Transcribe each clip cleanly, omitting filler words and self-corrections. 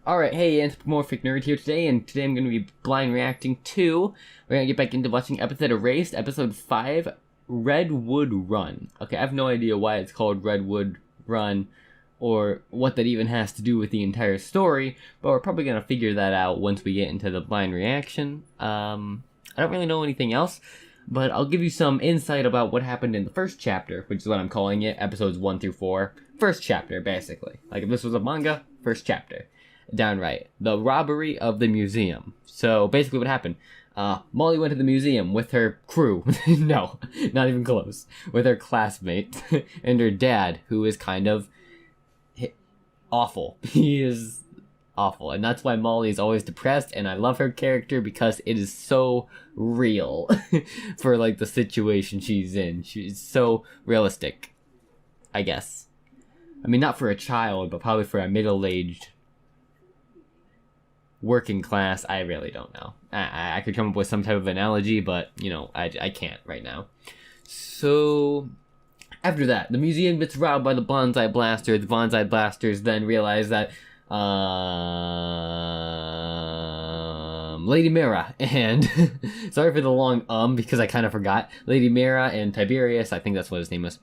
Alright, hey, Anthropomorphic Nerd here today, and today I'm going to be blind reacting to, we're going to get back into watching Epithet Erased, Episode 5, Redwood Run. Okay, I have no idea why it's called Redwood Run, or what that even has to do with the entire story, but we're probably going to figure that out once we get into the blind reaction. I don't really know anything else, but I'll give you some insight about what happened in the first chapter, which is what I'm calling it, episodes 1 through 4. First chapter, basically. Like, if this was a manga, first chapter. Downright. The robbery of the museum. So, basically what happened, Molly went to the museum with her crew. No, not even close. With her classmates and her dad, who is kind of awful. He is awful, and that's why Molly is always depressed, and I love her character because it is so real for, like, the situation she's in. She's so realistic, I guess. I mean, not for a child, but probably for a middle-aged working class. I really don't know. I could come up with some type of analogy, but, you know, I can't right now. So, after that, the museum gets robbed by the Bonsai Blasters. The Bonsai Blasters then realize that, Lady Mira and, sorry for the long because I kind of forgot. Lady Mira and Tiberius, I think that's what his name was.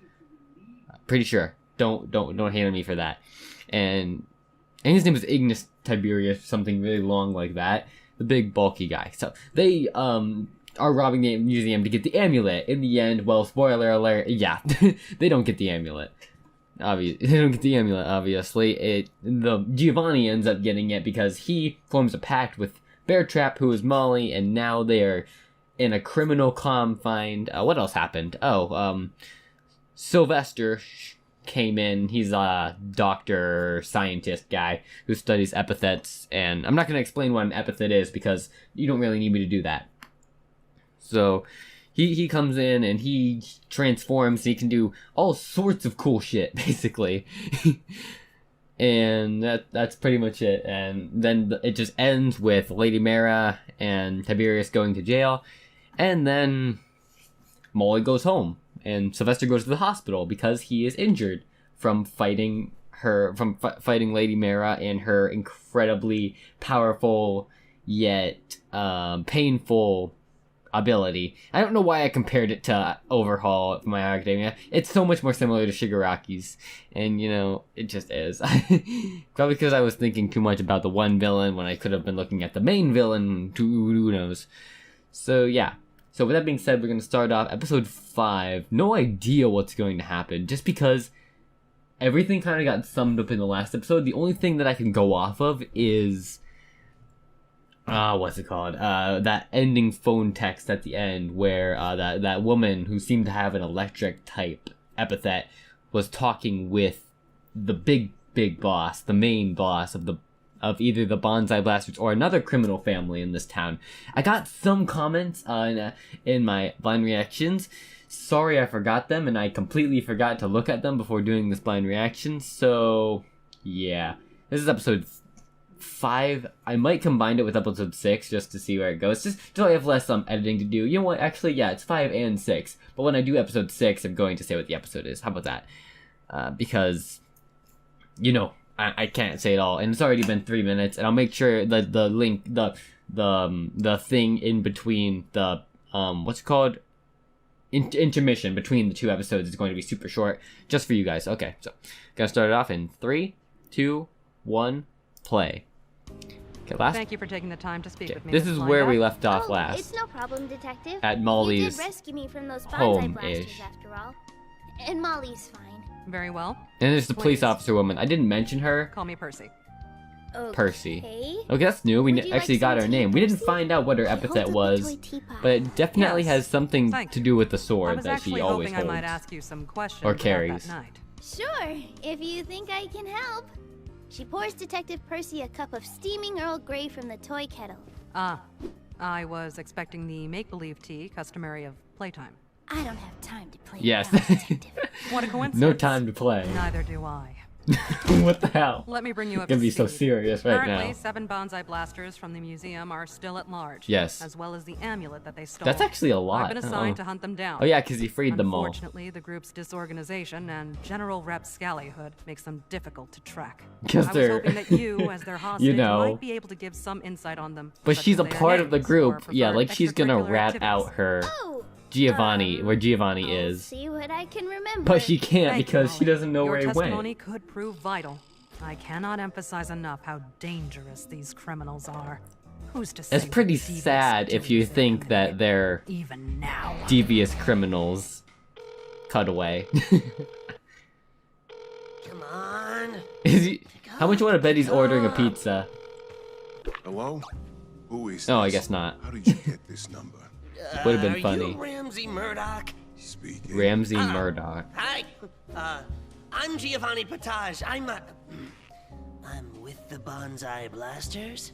Pretty sure. Don't hate on me for that. And his name is Ignis Tiberius, something really long like that. The big bulky guy. So they are robbing the museum to get the amulet. In the end, well, spoiler alert, yeah, they don't get the amulet. They don't get the amulet, obviously. Giovanni ends up getting it because he forms a pact with Beartrap, who is Molly, and now they are in a criminal confine. What else happened? Sylvester came in. He's a doctor, scientist guy who studies epithets, and I'm not going to explain what an epithet is because you don't really need me to do that. So he comes in and he transforms. He can do all sorts of cool shit, basically. And that's pretty much it. And then it just ends with Lady Mira and Tiberius going to jail, and then Molly goes home. And Sylvester goes to the hospital because he is injured from fighting fighting Lady Mira and her incredibly powerful yet painful ability. I don't know why I compared it to Overhaul from My Hero Academia. It's so much more similar to Shigaraki's, and you know, it just is. Probably because I was thinking too much about the one villain when I could have been looking at the main villain. Who knows? So yeah. So with that being said, we're going to start off episode 5. No idea what's going to happen, just because everything kind of got summed up in the last episode. The only thing that I can go off of is, what's it called? That ending phone text at the end where that woman who seemed to have an electric type epithet was talking with the big boss, the main boss of either the Bonsai Blasters or another criminal family in this town. I got some comments in my blind reactions. Sorry I forgot them, and I completely forgot to look at them before doing this blind reaction, so yeah. This is episode 5. I might combine it with episode 6 just to see where it goes, just so I have less editing to do. You know what, actually, yeah, it's 5 and 6, but when I do episode 6, I'm going to say what the episode is. How about that? Because, you know, I can't say it all, and it's already been 3 minutes, and I'll make sure that the link, the thing in between the, what's it called? Intermission between the 2 episodes is going to be super short, just for you guys. Okay, so, gonna start it off in 3, 2, 1, play. Okay, last. Thank you for taking the time to speak with me. This is where we left off last. It's no problem, Detective. At Molly's You did rescue me from those Bonsai Blasters, home-ish. after all. And Molly's fine. Very well. And there's the police officer woman. I didn't mention her. Call me Percy. Okay. Percy. Okay, that's new. We Would you actually like got some her tea, name. We didn't Percy? find out what her She epithet holds up was, a toy teapot. but it definitely Yes. has something Thank to you. do with the I sword was that she actually always hoping holds. I might ask you some questions Or about carries. that night. Sure, if you think I can help. She pours Detective Percy a cup of steaming Earl Grey from the toy kettle. Ah, I was expecting the make-believe tea customary of playtime. I don't have time to play Yes. around, Detective. What a coincidence. No time to play. Neither do I. What the hell? Let me bring you up Gonna to be so speed. serious right Currently, now. 7 bonsai blasters from the museum are still at large. Yes. As well as the amulet that they stole. That's actually a lot. I've been assigned to hunt them down. Oh yeah, because he freed them all. Unfortunately, the group's disorganization and general rapscallyhood makes them difficult to track. Because I was they're, hoping that you, as their hostage, might be able to give some insight on them. But such she's as a their part of the names group. or Yeah, preferred like she's gonna extracurricular rat activities. out her Oh, Giovanni, where Giovanni I'll is. see what I can remember. But she can't Thank you, because she Molly. doesn't know Your where he testimony went. could prove vital. I cannot emphasize enough how dangerous these criminals are. Who's to say It's pretty what devious sad if you doings they think that commit, they're even now. devious criminals. Cut away. Come on. Is he, how much would I bet he's ordering a pizza? Hello? Who is Oh, I this? guess not. How did you get this number? Would've been Are funny. you Ramsey Murdoch? Speaking. Ramsey Murdoch. Hi. I'm Giovanni Potage. I'm with the Bonsai Blasters.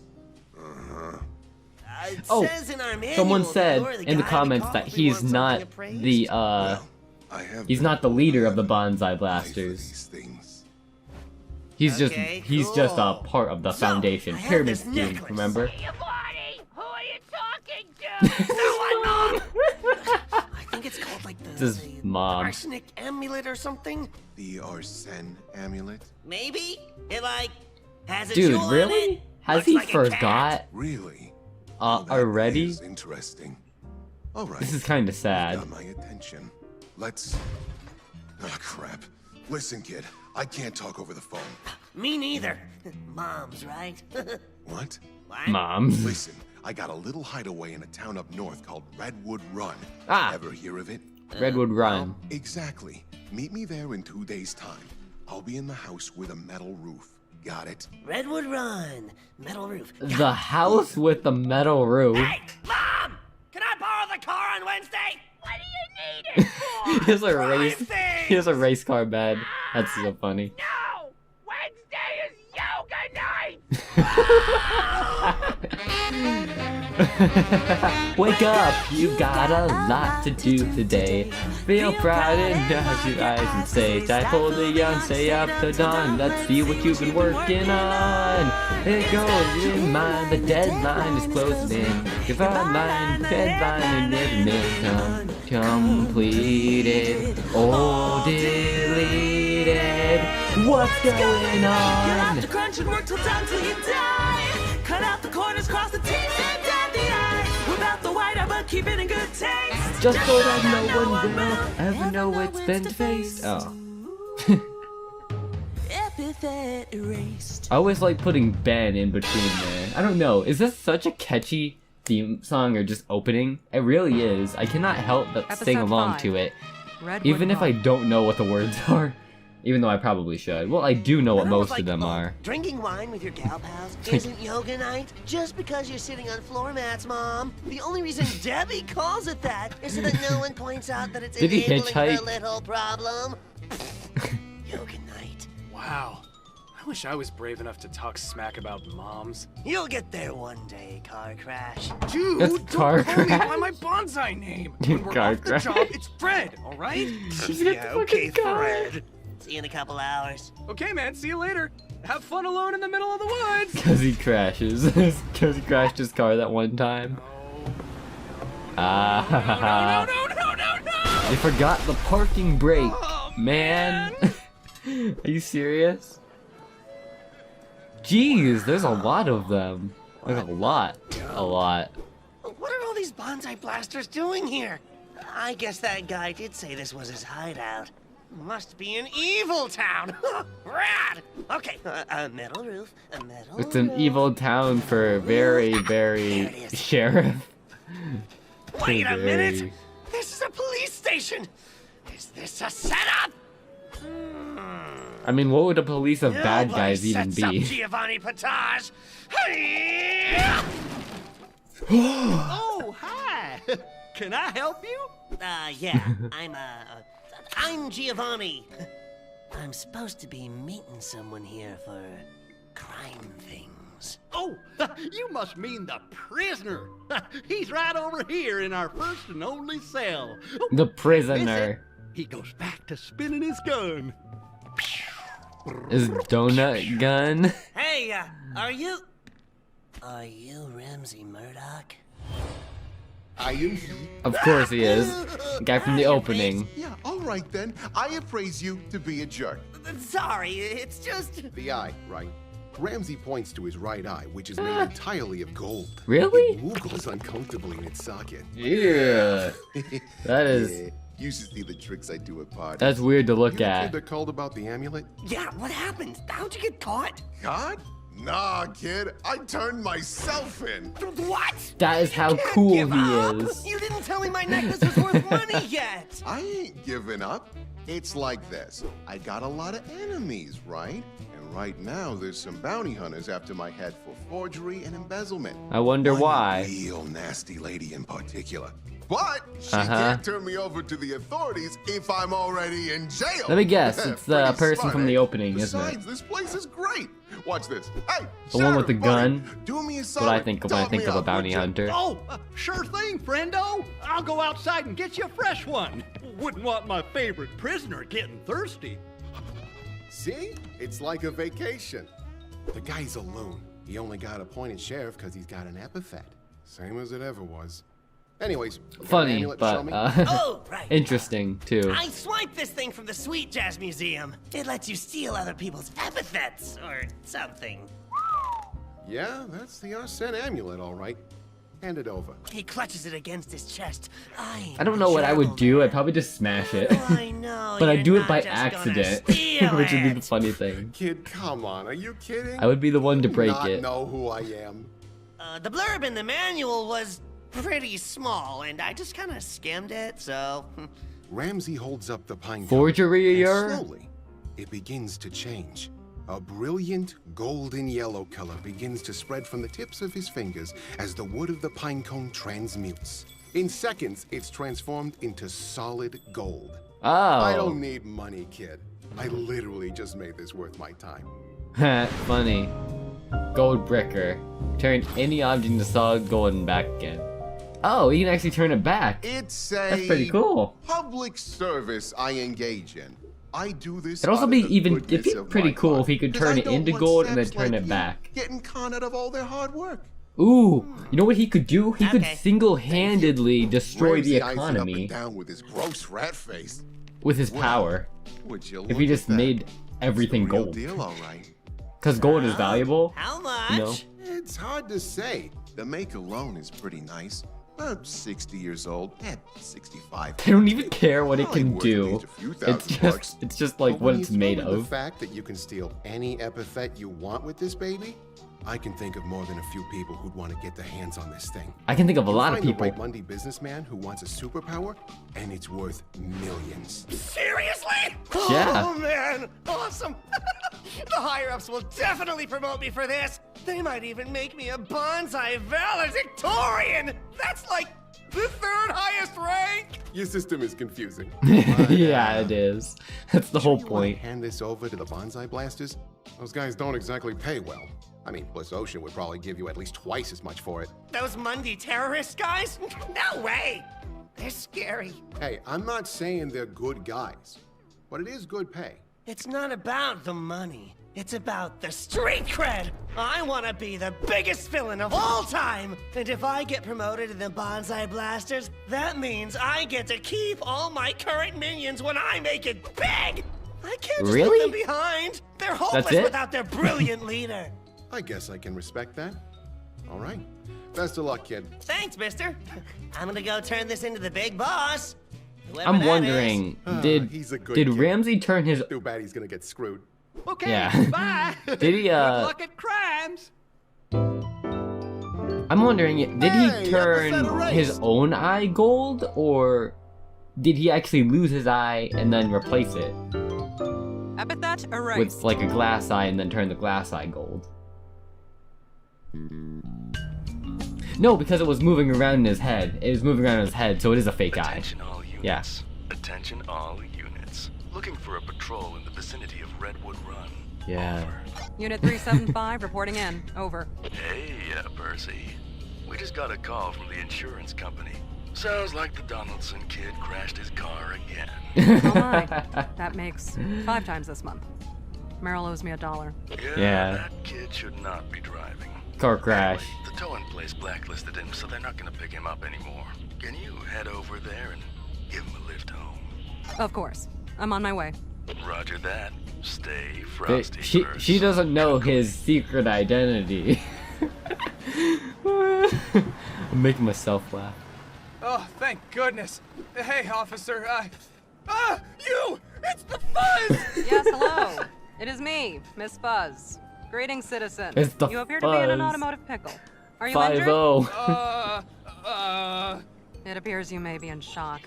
It Oh, says in our manual someone that said you're in the guy we comments call that if we he's want not something appraised. the Well, I have he's been not the leader of the told Bonsai I pay for Blasters. these things. He's Okay, just a cool. part of the So, foundation I have pyramid this scheme. necklace. Remember? Giovanni, who are you talking to? No, I'm not. I think it's called like This the is mom. arsenic amulet or something. The Arsene amulet? Maybe it like has a Dude, jewel on really? it. Has Looks he like a cat. forgot Really? Oh, that already? is interesting. All right. This is kind of You sad. got my attention. Let's. Ah, crap. Listen, kid. I can't talk over the phone. Me neither. Mom's right. What? What? Moms. Listen, I got a little hideaway in a town up north called Redwood Run. Ah. Ever hear of it? Redwood Run. Exactly. Meet me there in 2 days' time. I'll be in the house with a metal roof. Got it? Redwood Run, metal roof. The house with the metal roof. Hey, Mom! Can I borrow the car on Wednesday? What do you need it for? He has a race. things! He has a race car bed. That's so funny. No! Wednesday is yoga night! Wake up, you got a lot to do today. Feel proud and nod your eyes and say, stifle the young, stay up to dawn. Let's see what you've been working on. It goes in mind, the deadline is closing in. Give our line, deadline, and never miss completed or deleted. What's going Get on? off the crunch and work till down till you die. Cut out the corners, cross the T's and dot the I's. Without the white eye, but keep it in good taste. Just so that no one will ever know it's been defaced. Oh. Epithet erased. I always like putting Ben in between there. I don't know. Is this such a catchy theme song or just opening? It really is. I cannot help but sing Episode along 5. to it, Redwood even if I Run. don't know what the words are. Even though I probably should. Well, I do know what And I was most of like, them oh, are. Drinking wine with your gal pals isn't yoga night just because you're sitting on floor mats, Mom. The only reason Debbie calls it that is so that no one points out that it's Did he enabling her hitchhike? little problem. Yoga night. Wow. I wish I was brave enough to talk smack about moms. You'll get there one day, car crash. Dude, That's don't car call me crash. by my bonsai name. When we're Car off the crash. job, it's Fred, all right? She's got the fucking car. See you in a couple hours. Okay, man, see you later. Have fun alone in the middle of the woods. Because he crashes. Because he crashed his car that one time. Ah. No. They forgot the parking brake. Oh, Man. Are you serious? Jeez, there's a lot of them. There's a lot. A lot. What are all these bonsai blasters doing here? I guess that guy did say this was his hideout. Must be an evil town. Rad. Okay, a metal roof, a metal It's an roof. evil town for very, very There it is. sheriff. Wait a minute. Very- This is a police station. Is this a setup? I mean, what would a police of bad Nobody guys even sets up be? Giovanni Potage. Hey! Oh, hi! Can I help you? Yeah, I'm Giovanni. I'm supposed to be meeting someone here for crime things. Oh, you must mean the prisoner. He's right over here in our first and only cell. The prisoner. He goes back to spinning his gun. His donut gun. Hey, are you Ramsey Murdoch? I am. Of course he is. Guy from the opening. Yeah, all right then. I appraise you to be a jerk. Sorry, it's just... The eye, right? Ramsey points to his right eye, which is made entirely of gold. Really? It woogles uncomfortably in its socket. Yeah. That is. Yeah, you should see the tricks I do at parties. That's weird to look You the at. kid that called about the amulet? Yeah, what happened? How'd you get caught? God? Nah, kid. I turned myself in. What? That is how You can't cool give he up. is. You didn't tell me my necklace was worth money yet. I ain't giving up. It's like this. I got a lot of enemies, right? And right now, there's some bounty hunters after my head for forgery and embezzlement. I wonder One why. real nasty lady in particular. But she can't turn me over to the authorities if I'm already in jail. Let me guess, it's the Pretty person smart, from eh? the opening, isn't it? Besides, this place is great. Watch this. Hey, The one with the sheriff, buddy, gun? do me a What solid. I think of when I Dog think me of a up, bounty would ya? hunter. Oh, sure thing, friendo. I'll go outside and get you a fresh one. Wouldn't want my favorite prisoner getting thirsty. See? It's like a vacation. The guy's a loon. He only got appointed sheriff because he's got an epithet. Same as it ever was. Anyways, you got an Funny, amulet to show but me? Oh, right. interesting too. I swiped this thing from the Sweet Jazz Museum. It lets you steal other people's epithets or something. Yeah, that's the Arsene amulet, all right. Hand it over. He clutches it against his chest. I don't know what I would do. I'd probably just smash it. Oh, I know. But I'd you're do it not by just gonna accident, steal which would be it. the funny thing. Kid, come on, are you kidding? I would be the one to break Not it. know who I am. The blurb in the manual was pretty small, and I just kind of skimmed it, so... Ramsey holds up the pine cone, Forgery, and slowly, it begins to change. A brilliant golden yellow color begins to spread from the tips of his fingers as the wood of the pine cone transmutes. In seconds, it's transformed into solid gold. Oh. I don't need money, kid. I literally just made this worth my time. Funny. Gold bricker. Turn any object into solid gold and back again. Oh, you can actually turn it back. It's That's pretty cool. public service I engage in. I do this. It'd also out be of the even it'd goodness be of pretty my cool heart, if he could 'cause turn I it don't into want gold and then saps turn like it you back. Getting con out of all their hard work. Ooh, you know what he could do? He could Okay. single-handedly destroy the Ramsey eyes it up and economy down with his gross rat face. with his Well, power. Would you If look he at just that? made everything It's the real gold. deal, all right. Because gold is valuable. How much? You know? It's hard to say. The make alone is pretty nice. 60 years old, 65. I don't even care what it Probably can worth at do. least a few It's thousand bucks. just like But what when it's you made throw in of. The fact that you can steal any epithet you want with this baby, I can think of more than a few people who'd want to get their hands on this thing. I can think of a You lot of find the people. right Monday businessman who wants a superpower, and it's worth millions. Seriously? Yeah. Oh, man. Awesome. The higher-ups will definitely promote me for this. They might even make me a bonsai valedictorian. That's like the third highest rank. Your system is confusing. Yeah, it is. That's the whole You wanna point. hand this over to the bonsai blasters? Those guys don't exactly pay well. I mean, Bliss Ocean would probably give you at least twice as much for it. Those Monday terrorist guys? No way. They're scary. Hey, I'm not saying they're good guys, but it is good pay. It's not about the money. It's about the street cred. I want to be the biggest villain of all time. And if I get promoted in the Bonsai Blasters, that means I get to keep all my current minions when I make it big. I can't just Really? leave them behind. They're hopeless it? without their brilliant leader. I guess I can respect that. All right. Best of luck, kid. Thanks, mister. I'm gonna go turn this into the big boss. Whoever I'm that wondering, did he's a good did kid. Ramsey turn his? Too bad he's gonna get screwed. Okay, Yeah. bye. Did he? Good luck at crimes. I'm wondering, did Hey, he turn episode erased. his own eye gold, or did he actually lose his eye and then replace it Epithet erased. with like a glass eye and then turn the glass eye gold? No, because it was moving around in his head. It was moving around in his head, so it is a fake eye. Attention all units. Yeah. Attention all units. Looking for a patrol in the vicinity of Redwood Run. Yeah. Over. Unit 375 reporting in. Over. Hey, Percy. We just got a call from the insurance company. Sounds like the Donaldson kid crashed his car again. Oh my. That makes 5 times this month. Meryl owes me $1. Yeah. That kid should not be driving. Car crash. The towing place blacklisted him, so they're not gonna pick him up anymore. Can you head over there and give him a lift home? Of course. I'm on my way. Roger that. Stay But frosty. she doesn't know his secret identity. I'm making myself laugh. Oh, thank goodness. Hey, officer, you! It's the Fuzz! Yes, hello. It is me, Miss Fuzz. Greetings, citizen. It's the You appear to be in an Fuzz. automotive pickle. Are you injured? 5-0. It appears you may be in shock.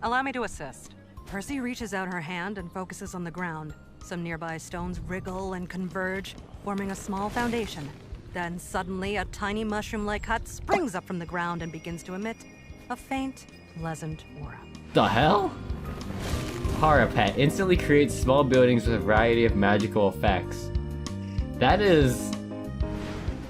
Allow me to assist. Percy reaches out her hand and focuses on the ground. Some nearby stones wriggle and converge, forming a small foundation. Then suddenly, a tiny mushroom-like hut springs up from the ground and begins to emit a faint, pleasant aura. The hell? Epithet instantly creates small buildings with a variety of magical effects. That is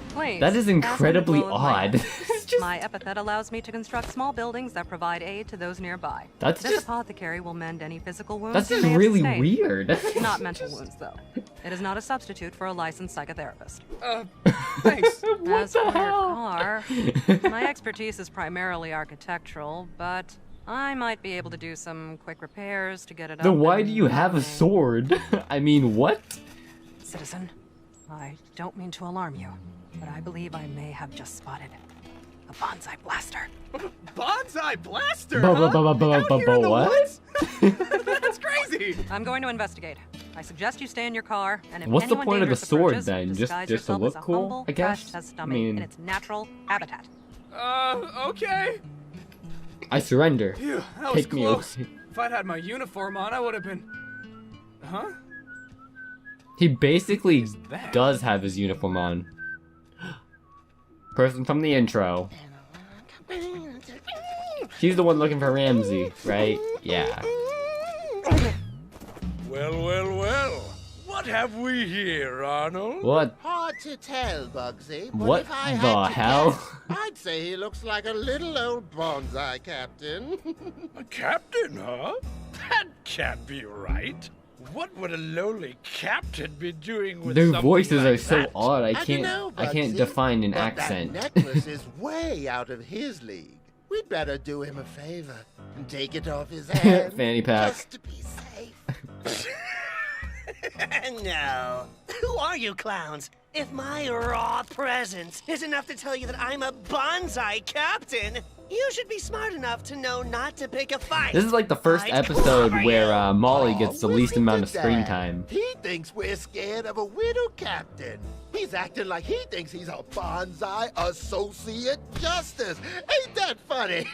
Please, incredibly ask me to blow odd. away. It's just- My epithet allows me to construct small buildings that provide aid to those nearby. That's This just- apothecary will mend any physical wounds That's you just may have really sustained. weird. Not mental wounds, though. It is not a substitute for a licensed psychotherapist. Thanks. As the for your hell? car, my expertise is primarily architectural, but I might be able to do some quick repairs to get it up. Then why and do you have a running. sword? I mean, what? Citizen, I don't mean to alarm you, but I believe I may have just spotted a bonsai blaster. Bonsai blaster, Ba- huh? ba- ba- ba- Out ba- here in the what? woods? That's crazy. I'm going to investigate. I suggest you stay in your car, and if What's the anyone point of the dangerous sword approaches, then? Just disguise to yourself look as a cool, humble, I guess? crashed test I dummy mean- in its natural habitat. Okay. I surrender. Phew, that was Take me close. away. If I'd had my uniform on, I would have been... Huh? He basically that? does have his uniform on. Person from the intro. She's the one looking for Ramsey, right? Yeah. Well. What have we here, Arnold? What? Hard to tell, Bugsy. But What if I had the to hell? guess, I'd say he looks like a little old bonsai captain. A captain, huh? That can't be right. What would a lowly captain be doing with Their something voices like are so that? odd. I dunno, can't Bugsy, define an but accent. That necklace is way out of his league. We'd better do him a favor and take it off his hand. Fanny pack. Just to be safe. No. Who are you clowns? If my raw presence is enough to tell you that I'm a bonsai captain, you should be smart enough to know not to pick a fight. This is like the first I'd episode cover where you. Molly gets the least Listen amount to of screen Dad. time. He thinks we're scared of a widow captain. He's acting like he thinks he's a bonsai associate justice. Ain't that funny?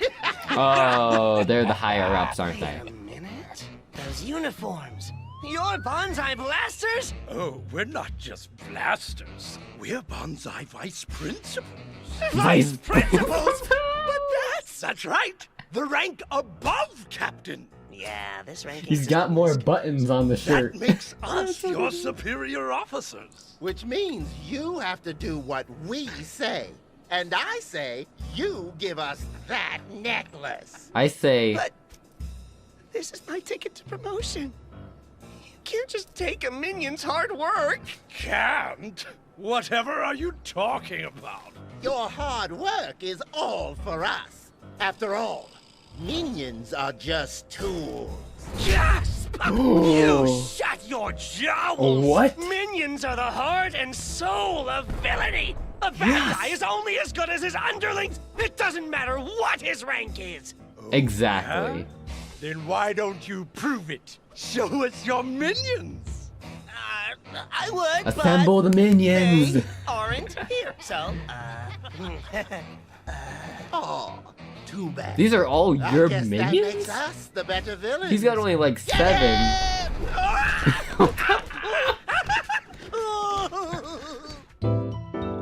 Oh, they're the higher ups, aren't they? Wait a minute. Those uniforms. You're bonsai blasters? Oh, we're not just blasters. We're bonsai vice principals. Vice Principals? But that's right. The rank above captain. Yeah, this ranking He's system got more is- buttons on the shirt. That makes us your superior officers. Which means you have to do what we say. And I say, you give us that necklace. I say, But this is my ticket to promotion. You can't just take a minion's hard work. Can't? Whatever are you talking about? Your hard work is all for us. After all, minions are just tools. Gasp! You shut your jowls! What? Minions are the heart and soul of villainy! A bad guy is only as good as his underlings! It doesn't matter what his rank is! exactly. Then why don't you prove it? Show us your minions. I would, Assemble the but minions. they aren't here, so, Oh, too bad. These are all I your guess that makes minions? us the better villains. He's got only like 7.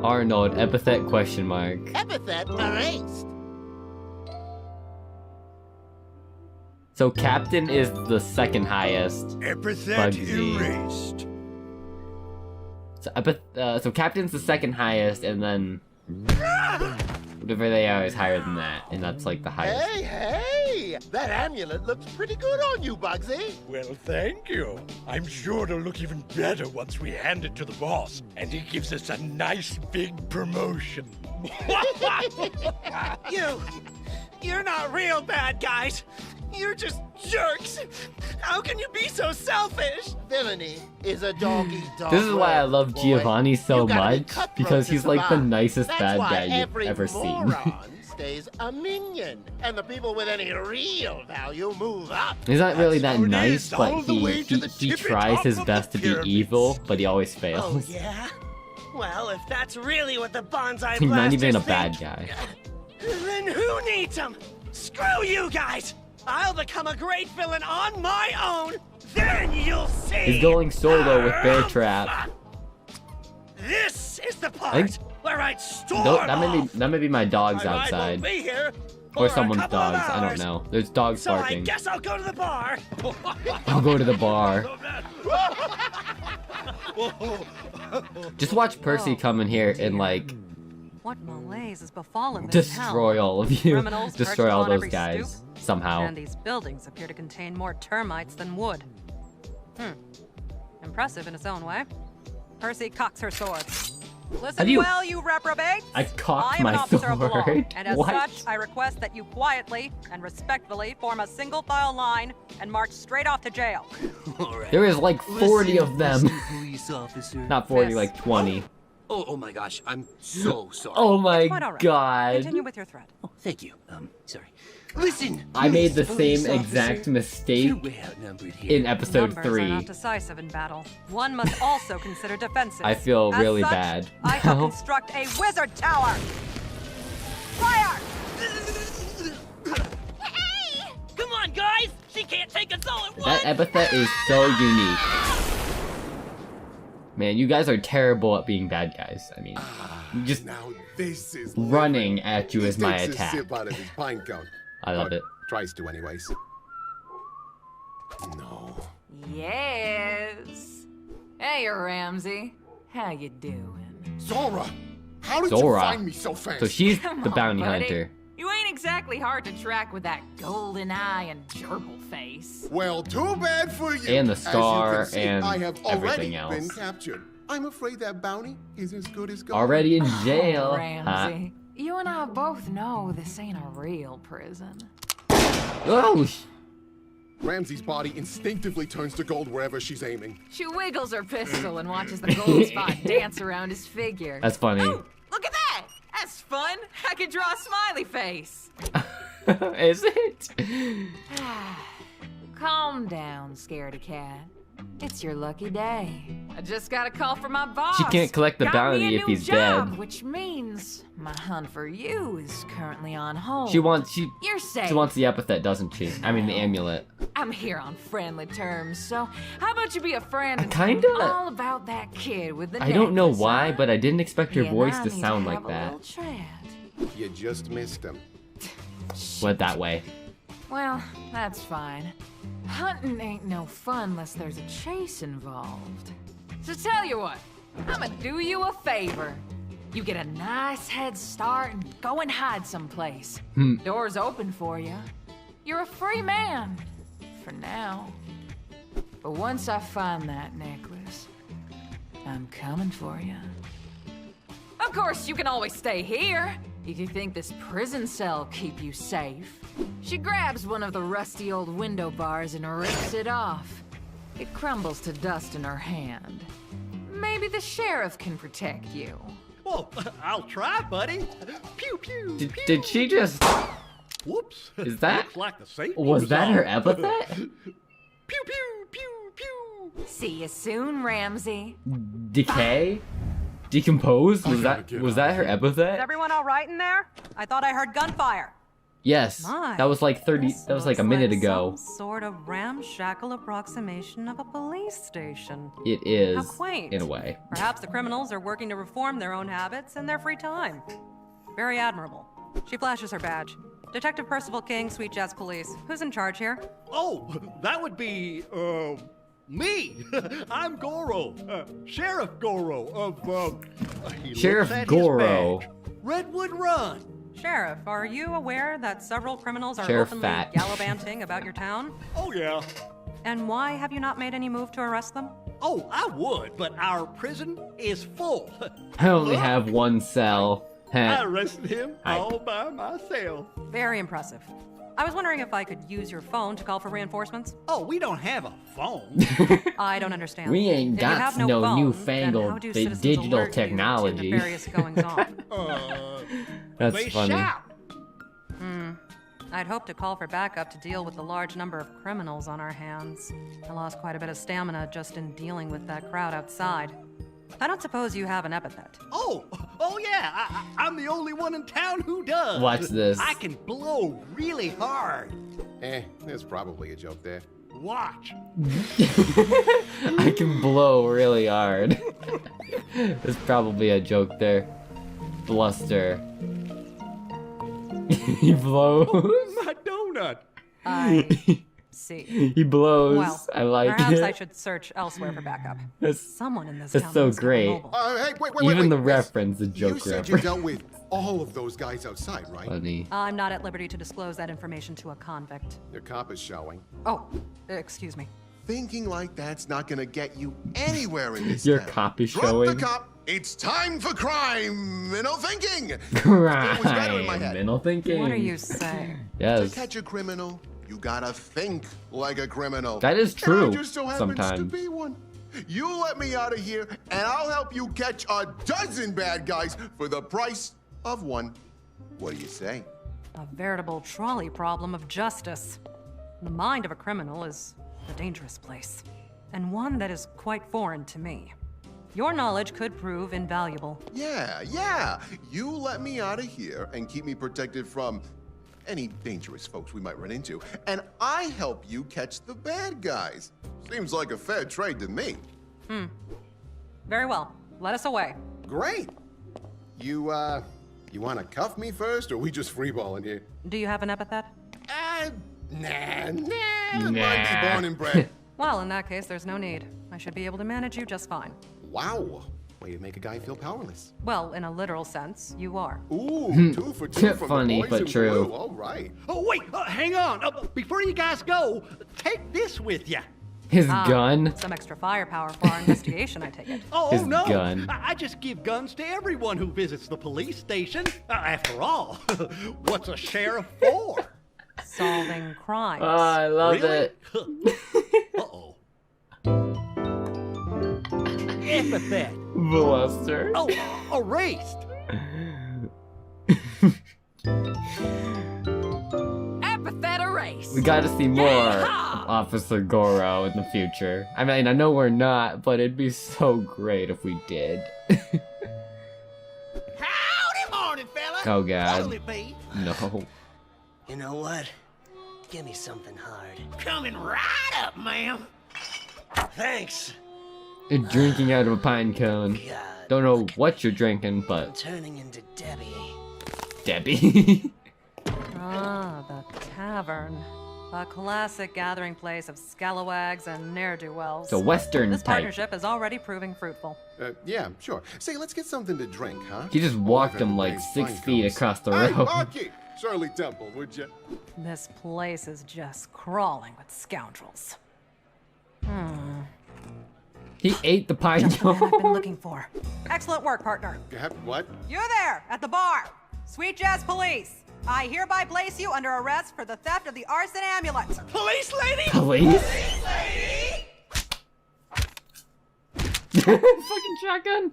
Arnold, epithet question mark. Epithet erased. So Captain is the second highest. Epithet Bugsy. erased. So Captain's the second highest, and then whatever they are is higher than that, and that's like the highest. Hey, that amulet looks pretty good on you, Bugsy. Well, thank you. I'm sure it'll look even better once we hand it to the boss, and he gives us a nice big promotion. You're not real bad guys. You're just jerks. How can you be so selfish? Villainy is a dog-eat-dog. This is why I love boy. Giovanni so You gotta be much, cutthroat because to he's like the survive. nicest That's bad why guy you've every ever seen. moron stays a minion, and the people with any real value move up. He's not really that how it nice, is, but all the way to the he tippy tries top his of best the to be pyramids. evil, but he always Oh, fails. yeah? Well, if that's really what the bonsai He's not even a blasters bad think, guy. then who needs them? Screw you guys! I'll become a great villain on my own, then you'll see! He's going solo with Bear Trap. This is the I part think- where I'd storm That may be my dogs My ride outside. won't be here Or for a someone's couple of dogs, I don't hours, know. There's dogs So I barking. guess I'll go to the bar. I'll go to the bar. Just watch Percy come in here and like What malaise has befallen this destroy town? all of you. Criminals Destroy perched all on those every guys stoop, somehow. And these buildings appear to contain more termites than wood. Impressive in its own way. Percy cocks her sword. Listen you- well, you reprobates. I cocked I am an my officer of the law, sword. and as What? such, I request that you quietly and respectfully form a single file line and march straight off to jail. There is like 40 of them. Police officer. Not 40, This. like 20. Oh my gosh, I'm so sorry. Oh my Quite all right. god. Continue with your threat. Oh, thank you. Sorry. Listen. I made the police same exact officer, mistake You're way outnumbered here. in episode Numbers are not 3. decisive in battle. One must also consider defenses. I feel As really such, bad. I shall construct a wizard tower. Fire! Come on, guys! She can't take us all at once! That epithet is so unique. Man, you guys are terrible at being bad guys. I mean, just Now this is running at you He is my takes a attack. sip out of his pine cone. I love Or it. Tries to, anyways. No. Yes. Hey, Ramsey. How you doing? Zora! How did Zora. you find me so fast? So she's Come the on, bounty buddy. hunter. You ain't exactly hard to track with that golden eye and gerbil face. Well, too bad for you. And the As you star can see, and I have already everything been else. captured. I'm afraid that bounty is as good as gone. Already in jail. Oh, Ramsey. You and I both know this ain't a real prison. Oh, Ramsey's body instinctively turns to gold wherever she's aiming. She wiggles her pistol and watches the gold spot dance around his figure. that's funny. Oh, look at that! That's fun! I could draw a smiley face. Is it? Calm down, scaredy cat. It's your lucky day. I just got a call from my boss. She can't collect the Got bounty me a if new he's job, dead. which means my hunt for you is currently on hold. She wants You're safe. she wants the epithet, doesn't she? I mean the amulet. I'm here on friendly terms, so how about you be a friend and Kinda. tell me all about that kid with the I don't know necklace, why, huh? but I didn't expect her He and voice I to need sound have like a that. little chat. You just missed him. Went that way. Well, that's fine. Hunting ain't no fun unless there's a chase involved. So tell you what, I'ma do you a favor. You get a nice head start and go and hide someplace. Door's open for you. You're a free man. For now. But once I find that necklace, I'm coming for you. Of course, you can always stay here, if you think this prison cell keep you safe. She grabs one of the rusty old window bars and rips it off. It crumbles to dust in her hand. Maybe the sheriff can protect you. Well, I'll try, buddy. Pew, pew, pew. Did she just Whoops. Is that Looks like the safety was that her off. epithet? Pew, pew, pew, pew. See you soon, Ramsey. Decay? Decompose? Was that her Is epithet? everyone all right in there? I thought I heard gunfire. Yes. My, That was like 30 this that was like a looks minute ago. Some sort of ramshackle approximation of a police station. It is How quaint. in a way. Perhaps the criminals are working to reform their own habits in their free time. Very admirable. She flashes her badge. Detective Percival King, Sweet Jazz Police. Who's in charge here? Oh, that would be, me. I'm Goro. Sheriff Goro of, he looks Sheriff at his Goro. badge. Redwood Run. Sheriff, are you aware that several criminals are Sheriff openly Fat. gallivanting about your town? Oh, yeah. And why have you not made any move to arrest them? Oh, I would, but our prison is full. I only have one cell. I arrested him Hi. all by myself. Very impressive. I was wondering if I could use your phone to call for reinforcements. Oh, we don't have a phone. I don't understand. We ain't If you got have no phone, then how newfangled do citizens digital alert you to technology. nefarious goings on? That's They funny. shout. I'd hope to call for backup to deal with the large number of criminals on our hands. I lost quite a bit of stamina just in dealing with that crowd outside. I don't suppose you have an epithet. Oh yeah, I'm the only one in town who does. Watch this. I can blow really hard. There's probably a joke there. Watch. I can blow really hard. There's probably a joke there. Bluster. He blows. My donut. I see. He blows. Well, I like perhaps it. I should search elsewhere for backup. That's, Someone in this that's town so must have a great. mobile. Hey, wait, Even the wait. reference, the joke You said reference. you dealt with all of those guys outside, right? Funny. I'm not at liberty to disclose that information to a convict. Your cop is showing. Oh, excuse me. Thinking like that's not gonna get you anywhere in this Your town. cop is Drop showing. the cop. It's time for crime. Mental thinking. It was better in my head. Mental thinking. What are you saying? Yes. To catch a criminal, you gotta think like a criminal. That is And true I just so happens to sometimes. be one. You let me out of here, and I'll help you catch a dozen bad guys for the price of one. What do you say? A veritable trolley problem of justice. The mind of a criminal is a dangerous place, and one that is quite foreign to me. Your knowledge could prove invaluable. Yeah. You let me out of here and keep me protected from any dangerous folks we might run into, and I help you catch the bad guys. Seems like a fair trade to me. Very well. Let us away. Great. You wanna cuff me first, or we just freeballing here? Do you have an epithet? Nah. Mine be born and bred. Well, in that case, there's no need. I should be able to manage you just fine. Wow. Way to make a guy feel powerless. Well, in a literal sense, you are. Ooh, 2 for 2 from Funny, the boys but in true. blue. All right. Oh wait, hang on. Before you guys go, take this with you. His gun. Some extra firepower for our investigation, I take it. Oh His no! gun. I just give guns to everyone who visits the police station. After all, what's a sheriff for? Solving crimes. Oh, I love Really? it. Uh-oh. Epithet. Bluster. Oh, erased. Epithet erased. We gotta see more of Officer Goro in the future. I mean, I know we're not, but it'd be so great if we did. Howdy morning, fella. Oh, God. What'll it be? No. You know what? Give me something hard. Coming right up, ma'am. Thanks. You're drinking out of a pine cone. God. Don't know what you're drinking, I'm but turning into Debbie. Debbie. Ah, the tavern. A classic gathering place of scalawags and ne'er-do-wells. It's a Western This type. partnership is already proving fruitful. Yeah, sure. Say, let's get something to drink, huh? He just walked him like 6 feet across the Hey, road. Marky! Shirley Temple, would you? This place is just crawling with scoundrels. He ate the pine Just the man I've been cone. looking for. Excellent work, partner. What? You there, at the bar. Sweet Jazz Police. I hereby place you under arrest for the theft of the arson amulet. Police lady? Police? Fucking shotgun.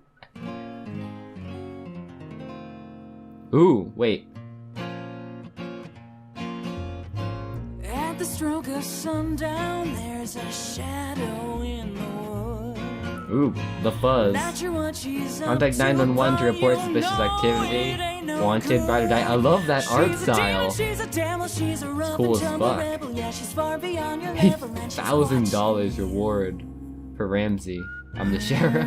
Ooh, wait. At the stroke of sundown, there's a shadow in the wood. Ooh, the fuzz. Not sure what she's up Contact to, 911 to but report you suspicious know activity. it ain't no Wanted, good. ride or die. I love that art She's a demon, style. she's a devil, she's a rough cool and as tumble fuck. rebel. Yeah, she's far beyond your level, and she's $1,000 reward for Ramsey. I'm the sheriff.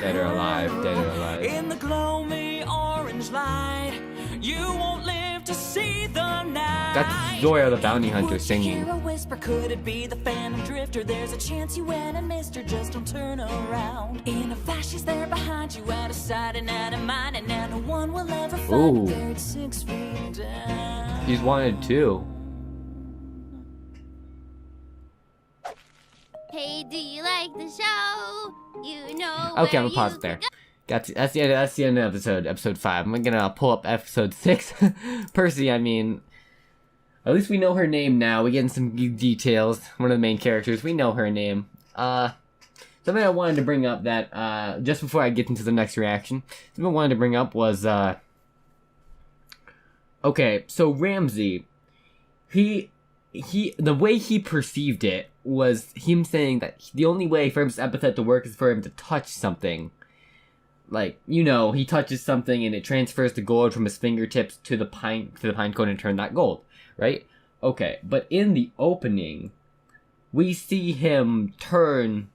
Dead or alive, dead or alive. In the gloomy orange light, you won't live to see the night. That's Zoya the bounty hunter Would you singing. hear a whisper? Could it be the phantom drifter? There's a chance you went and missed her. Just don't turn around. In a flash, she's there behind you, out of sight and out of mind, and now no one will ever find Ooh. her buried 6 feet down. He's wanted too. Hey, do you like the show? You know. Okay, I'm where gonna pause you it there. can That's the end of episode 5. I'm gonna pull up episode 6. Percy, I mean, at least we know her name now. We getting some details. One of the main characters, we know her name. Something I wanted to bring up that just before I get into the next reaction, something I wanted to bring up was okay, so Ramsey, the way he perceived it was him saying that the only way for his epithet to work is for him to touch something. Like, you know, he touches something and it transfers the gold from his fingertips to the pine cone and turn that gold, right? Okay, but in the opening, we see him turn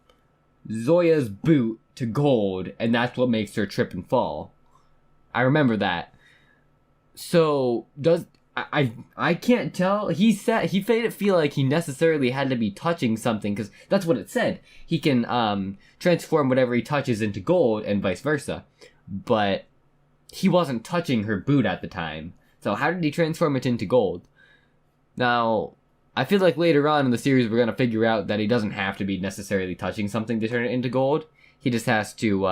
Zoya's boot to gold, and that's what makes her trip and fall. I remember that. So I can't tell. He made it feel like he necessarily had to be touching something, because that's what it said. He can transform whatever he touches into gold and vice versa. But he wasn't touching her boot at the time. So how did he transform it into gold? Now, I feel like later on in the series we're going to figure out that he doesn't have to be necessarily touching something to turn it into gold. He just has to,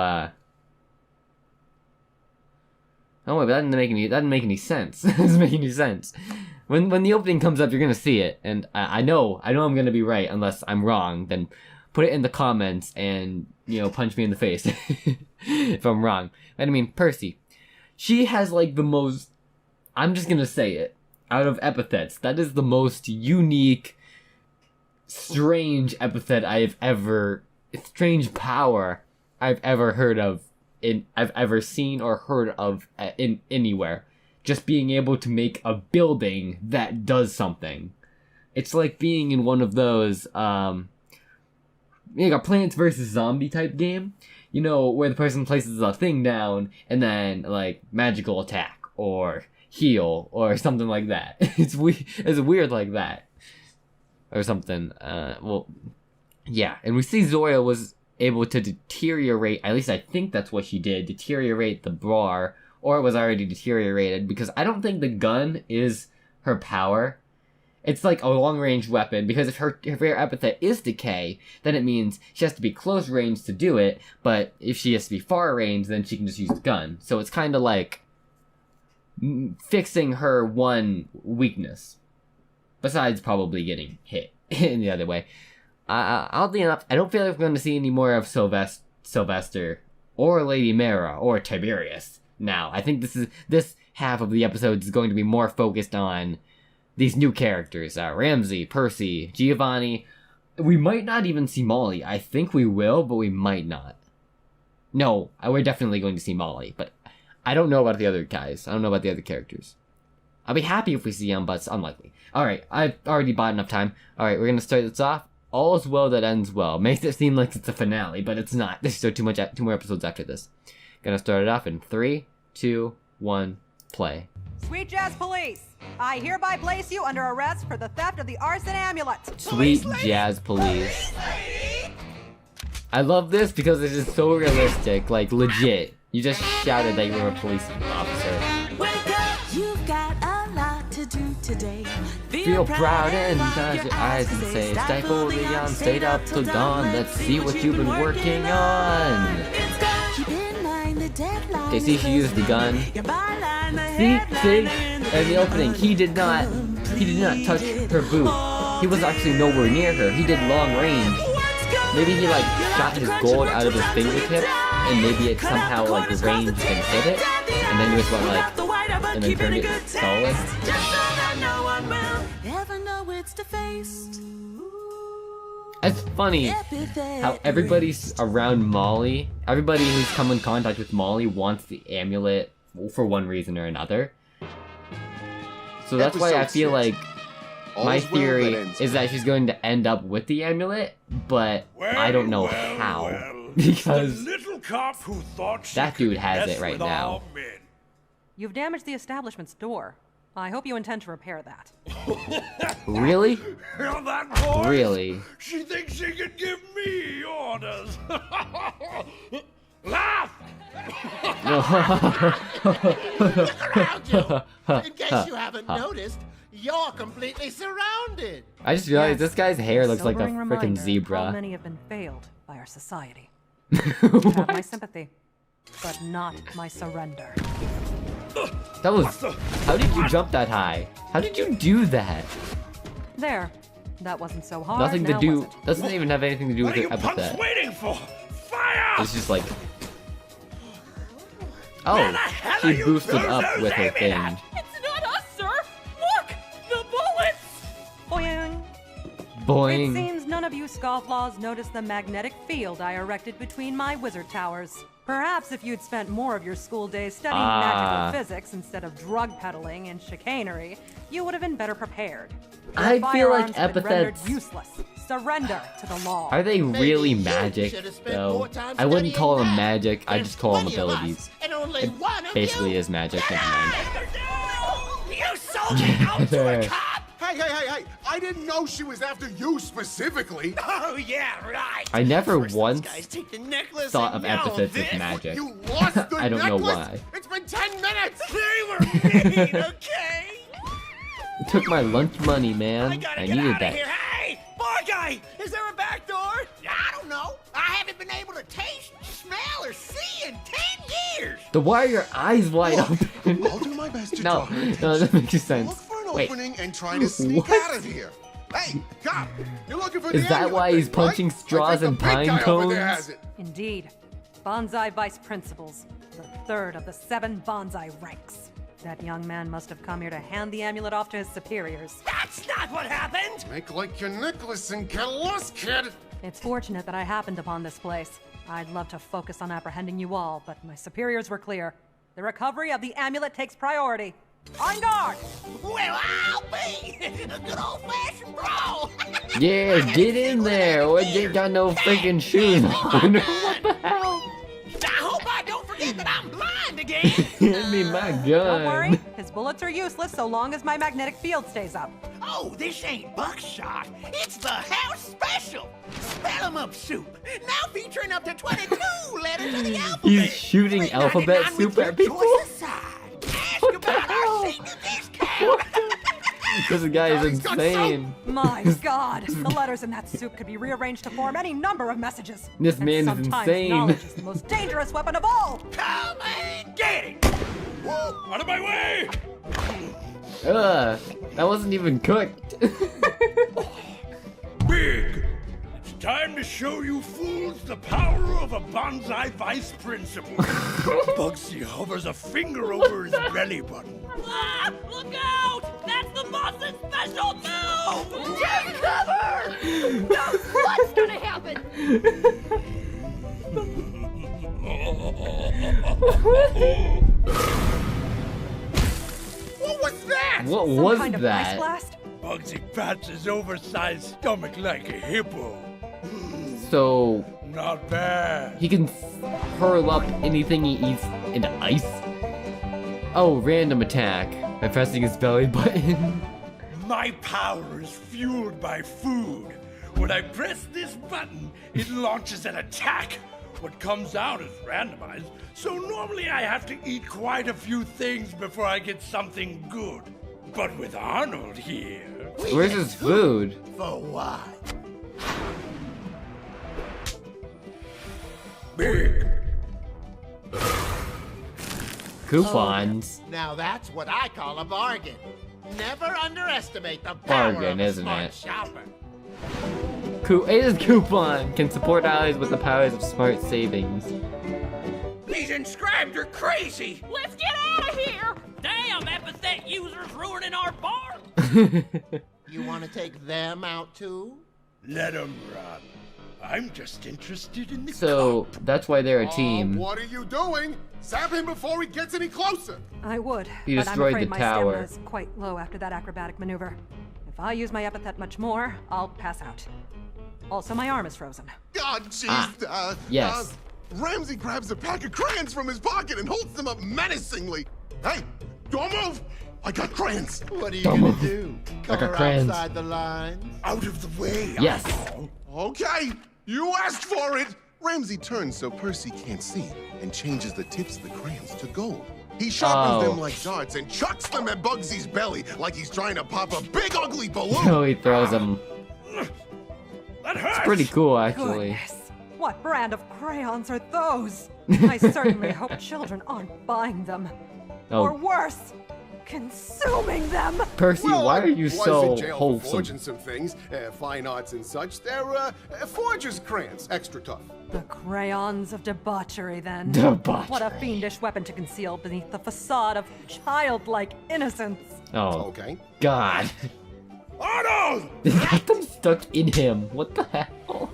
Oh, wait, but that doesn't make any sense. That doesn't make any sense. When the opening comes up, you're gonna see it, and I know I'm gonna be right unless I'm wrong. Then put it in the comments and, you know, punch me in the face if I'm wrong. But I mean, Percy, she has like the most. I'm just gonna say it. Out of epithets, that is the most unique, strange epithet strange power I've ever heard of. I've ever seen or heard of in anywhere. Just being able to make a building that does something. It's like being in one of those, like a Plants vs. Zombie type game. You know, where the person places a thing down and then, like, magical attack or heal or something like that. It's weird like that. Or something. Well, yeah. And we see Zoya was able to deteriorate, at least I think that's what she did, deteriorate the bar, or it was already deteriorated, because I don't think the gun is her power. It's like a long-range weapon, because if her epithet is decay, then it means she has to be close range to do it, but if she has to be far range, then she can just use the gun. So it's kind of like fixing her one weakness, besides probably getting hit in the other way. Oddly enough, I don't feel like we're going to see any more of Sylvester or Lady Mara or Tiberius now. I think this half of the episode is going to be more focused on these new characters. Ramsey, Percy, Giovanni. We might not even see Molly. I think we will, but we might not. No, we're definitely going to see Molly, but I don't know about the other guys. I don't know about the other characters. I'll be happy if we see them, but it's unlikely. Alright, I've already bought enough time. Alright, we're going to start this off. All is well that ends well. Makes it seem like it's a finale, but it's not. There's still two more episodes after this. Gonna start it off in 3, 2, 1, play. Sweet Jazz Police, I hereby place you under arrest for the theft of the arson amulet. Sweet Jazz Police. I love this because it is so realistic, like legit. You just shouted that you were a police officer. Wake up, you've got a lot to do today. Feel proud and close your eyes and say, stifle the yawn, stayed up till dawn. Let's see what you've been working on. Okay, see, she used the gun. See, in the opening, he did not touch her boot. He was actually nowhere near her. He did long range. Maybe he like shot his gold out of his fingertip, and maybe it somehow like ranged and hit it, and then he just went like, and then turned it solid. It's funny how everybody's around Molly, everybody who's come in contact with Molly wants the amulet for one reason or another. So that's why I feel like my theory is that she's going to end up with the amulet, but I don't know how. Because that dude has it right now. You've damaged the establishment's door. I hope you intend to repair that. Really? Hear that voice? Really? She thinks she can give me orders. Laugh! Look around you. In case you haven't noticed, you're completely surrounded. I just realized this guy's hair looks like a Sobering freaking reminder zebra. How many have been failed by our society? You have my sympathy, but not my surrender. That was... How did you jump that high? How did you do that? There. That wasn't so hard. Nothing to now do... was it? Doesn't even have anything to do with the What are you punks epithet. waiting for? Fire! It's just like... Where the Oh, hell are she you boosted up losers with her aiming thing. at? It's not us, sir! Look! The bullets! Boing. It Boing. seems none of you scofflaws noticed the magnetic field I erected between my wizard towers. Perhaps if you'd spent more of your school days studying magical physics instead of drug peddling and chicanery, you would have been better prepared. Your I feel like firearms have been rendered epithets... useless. Surrender to the law. Are they really you magic, should have spent though? more time I wouldn't call them studying magic, I There's just call them plenty of us, abilities. and only It one of basically you. is magic, never mind. You sold me out to a cop! Hey, I didn't know she was after you specifically. Oh, yeah, right. I never Guys, once take the necklace thought and of now epithets this. as magic. You lost the I don't know necklace? why. It's been 10 minutes! They were mean, okay? It took my lunch money, man. I gotta I get needed out of that. here. Hey, bar guy, is there a back door? I don't know. I haven't been able to taste, smell, or see in 10 years. Then why are your eyes wide open? I'll do my best to No, draw her attention. no, that makes Look sense. for an Wait, opening and try to sneak What? out of here. Hey, cop! You're looking for is the that amulet why he's thing, right? punching I straws think and the big pine guy over there has cones? it. Indeed. Bonsai Vice Principals, the third of the 7 bonsai ranks. That young man must have come here to hand the amulet off to his superiors. That's not what happened. Make like your necklace and get lost, kid. It's fortunate that I happened upon this place. I'd love to focus on apprehending you all, but my superiors were clear. The recovery of the amulet takes priority. On guard! Well, I'll be a good old-fashioned brawl. Yeah, get in there, or you ain't got no freaking shoes on. What the hell? I hope I don't forget that I'm blind again. Give me my gun. Don't worry, his bullets are useless so long as my magnetic field stays up. Oh, this ain't buckshot. It's the house special. Spell 'em up soup. Now featuring up to 22 letters of the alphabet. He's shooting alphabet soup at people? Ask about our senior discount. This guy is insane. My God, the letters in that soup could be rearranged to form any number of messages. This And man is sometimes insane. knowledge is the most dangerous weapon of all. Come and get it. Out of my way! Ugh, that wasn't even cooked. Big! It's time to show you fools the power of a bonsai vice principal. Bugsy hovers a finger over his belly button. Ah, look out! That's the boss's special move! Take cover! What's gonna happen? What was that? What Some was kind of ice that? blast? Bugsy pats his oversized stomach like a hippo. So Not bad. he can hurl up anything he eats into ice? Oh, random attack by pressing his belly button. My power is fueled by food. When I press this button, it launches an attack. What comes out is randomized, so normally I have to eat quite a few things before I get something good. But with Arnold here... Where's his food? For what? Big. Coupons. Now that's what I call a bargain. Never underestimate the power Bargain, of a isn't smart it? shopper. It is coupon. Can support allies with the powers of smart savings. These inscribed are crazy! Let's get out of here! Damn, epithet users ruining our bar! You want to take them out too? Let them run. I'm just interested in the So that's why they're a team. What are you doing? Zap him before he gets any closer. I would, He but I'm destroyed afraid the my tower. stamina is quite low after that acrobatic maneuver. If I use my epithet much more, I'll pass out. Also, my arm is frozen. God, jeez. Yes. Ramsey grabs a pack of crayons from his pocket and holds them up menacingly. Hey, don't move. I got crayons. What are you gonna do? I got Color crayons. outside the lines? Out of the way. Yes. Okay, you asked for it. Ramsey turns so Percy can't see and changes the tips of the crayons to gold. He sharpens them like darts and chucks them at Bugsy's belly like he's trying to pop a big ugly balloon. So he throws them. That hurts. It's pretty cool, actually. Goodness, what brand of crayons are those? I certainly hope children aren't buying them. Or Oh, worse, consuming them. Percy, why are you was so in jail for wholesome? forging some things, fine arts and such. They're forger's crayons, extra tough. The crayons of debauchery, then. Debauchery. What a fiendish weapon to conceal beneath the facade of childlike innocence. Oh, Okay. God. Arnold! They got them stuck in him. What the hell?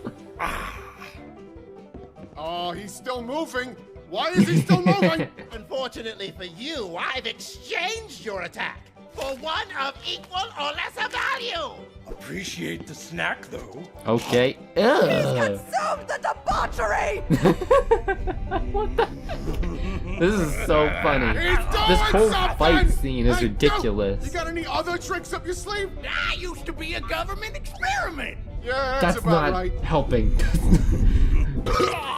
Oh, he's still moving. Why is he still moving? Unfortunately for you, I've exchanged your attack for one of equal or lesser value. Appreciate the snack, though. Okay. Ugh. Consume the debauchery! This is so funny. He's doing This whole something! fight scene is Hey, ridiculous. You got any other tricks up your sleeve? I used to be a government experiment. Yeah, That's about not right. helping.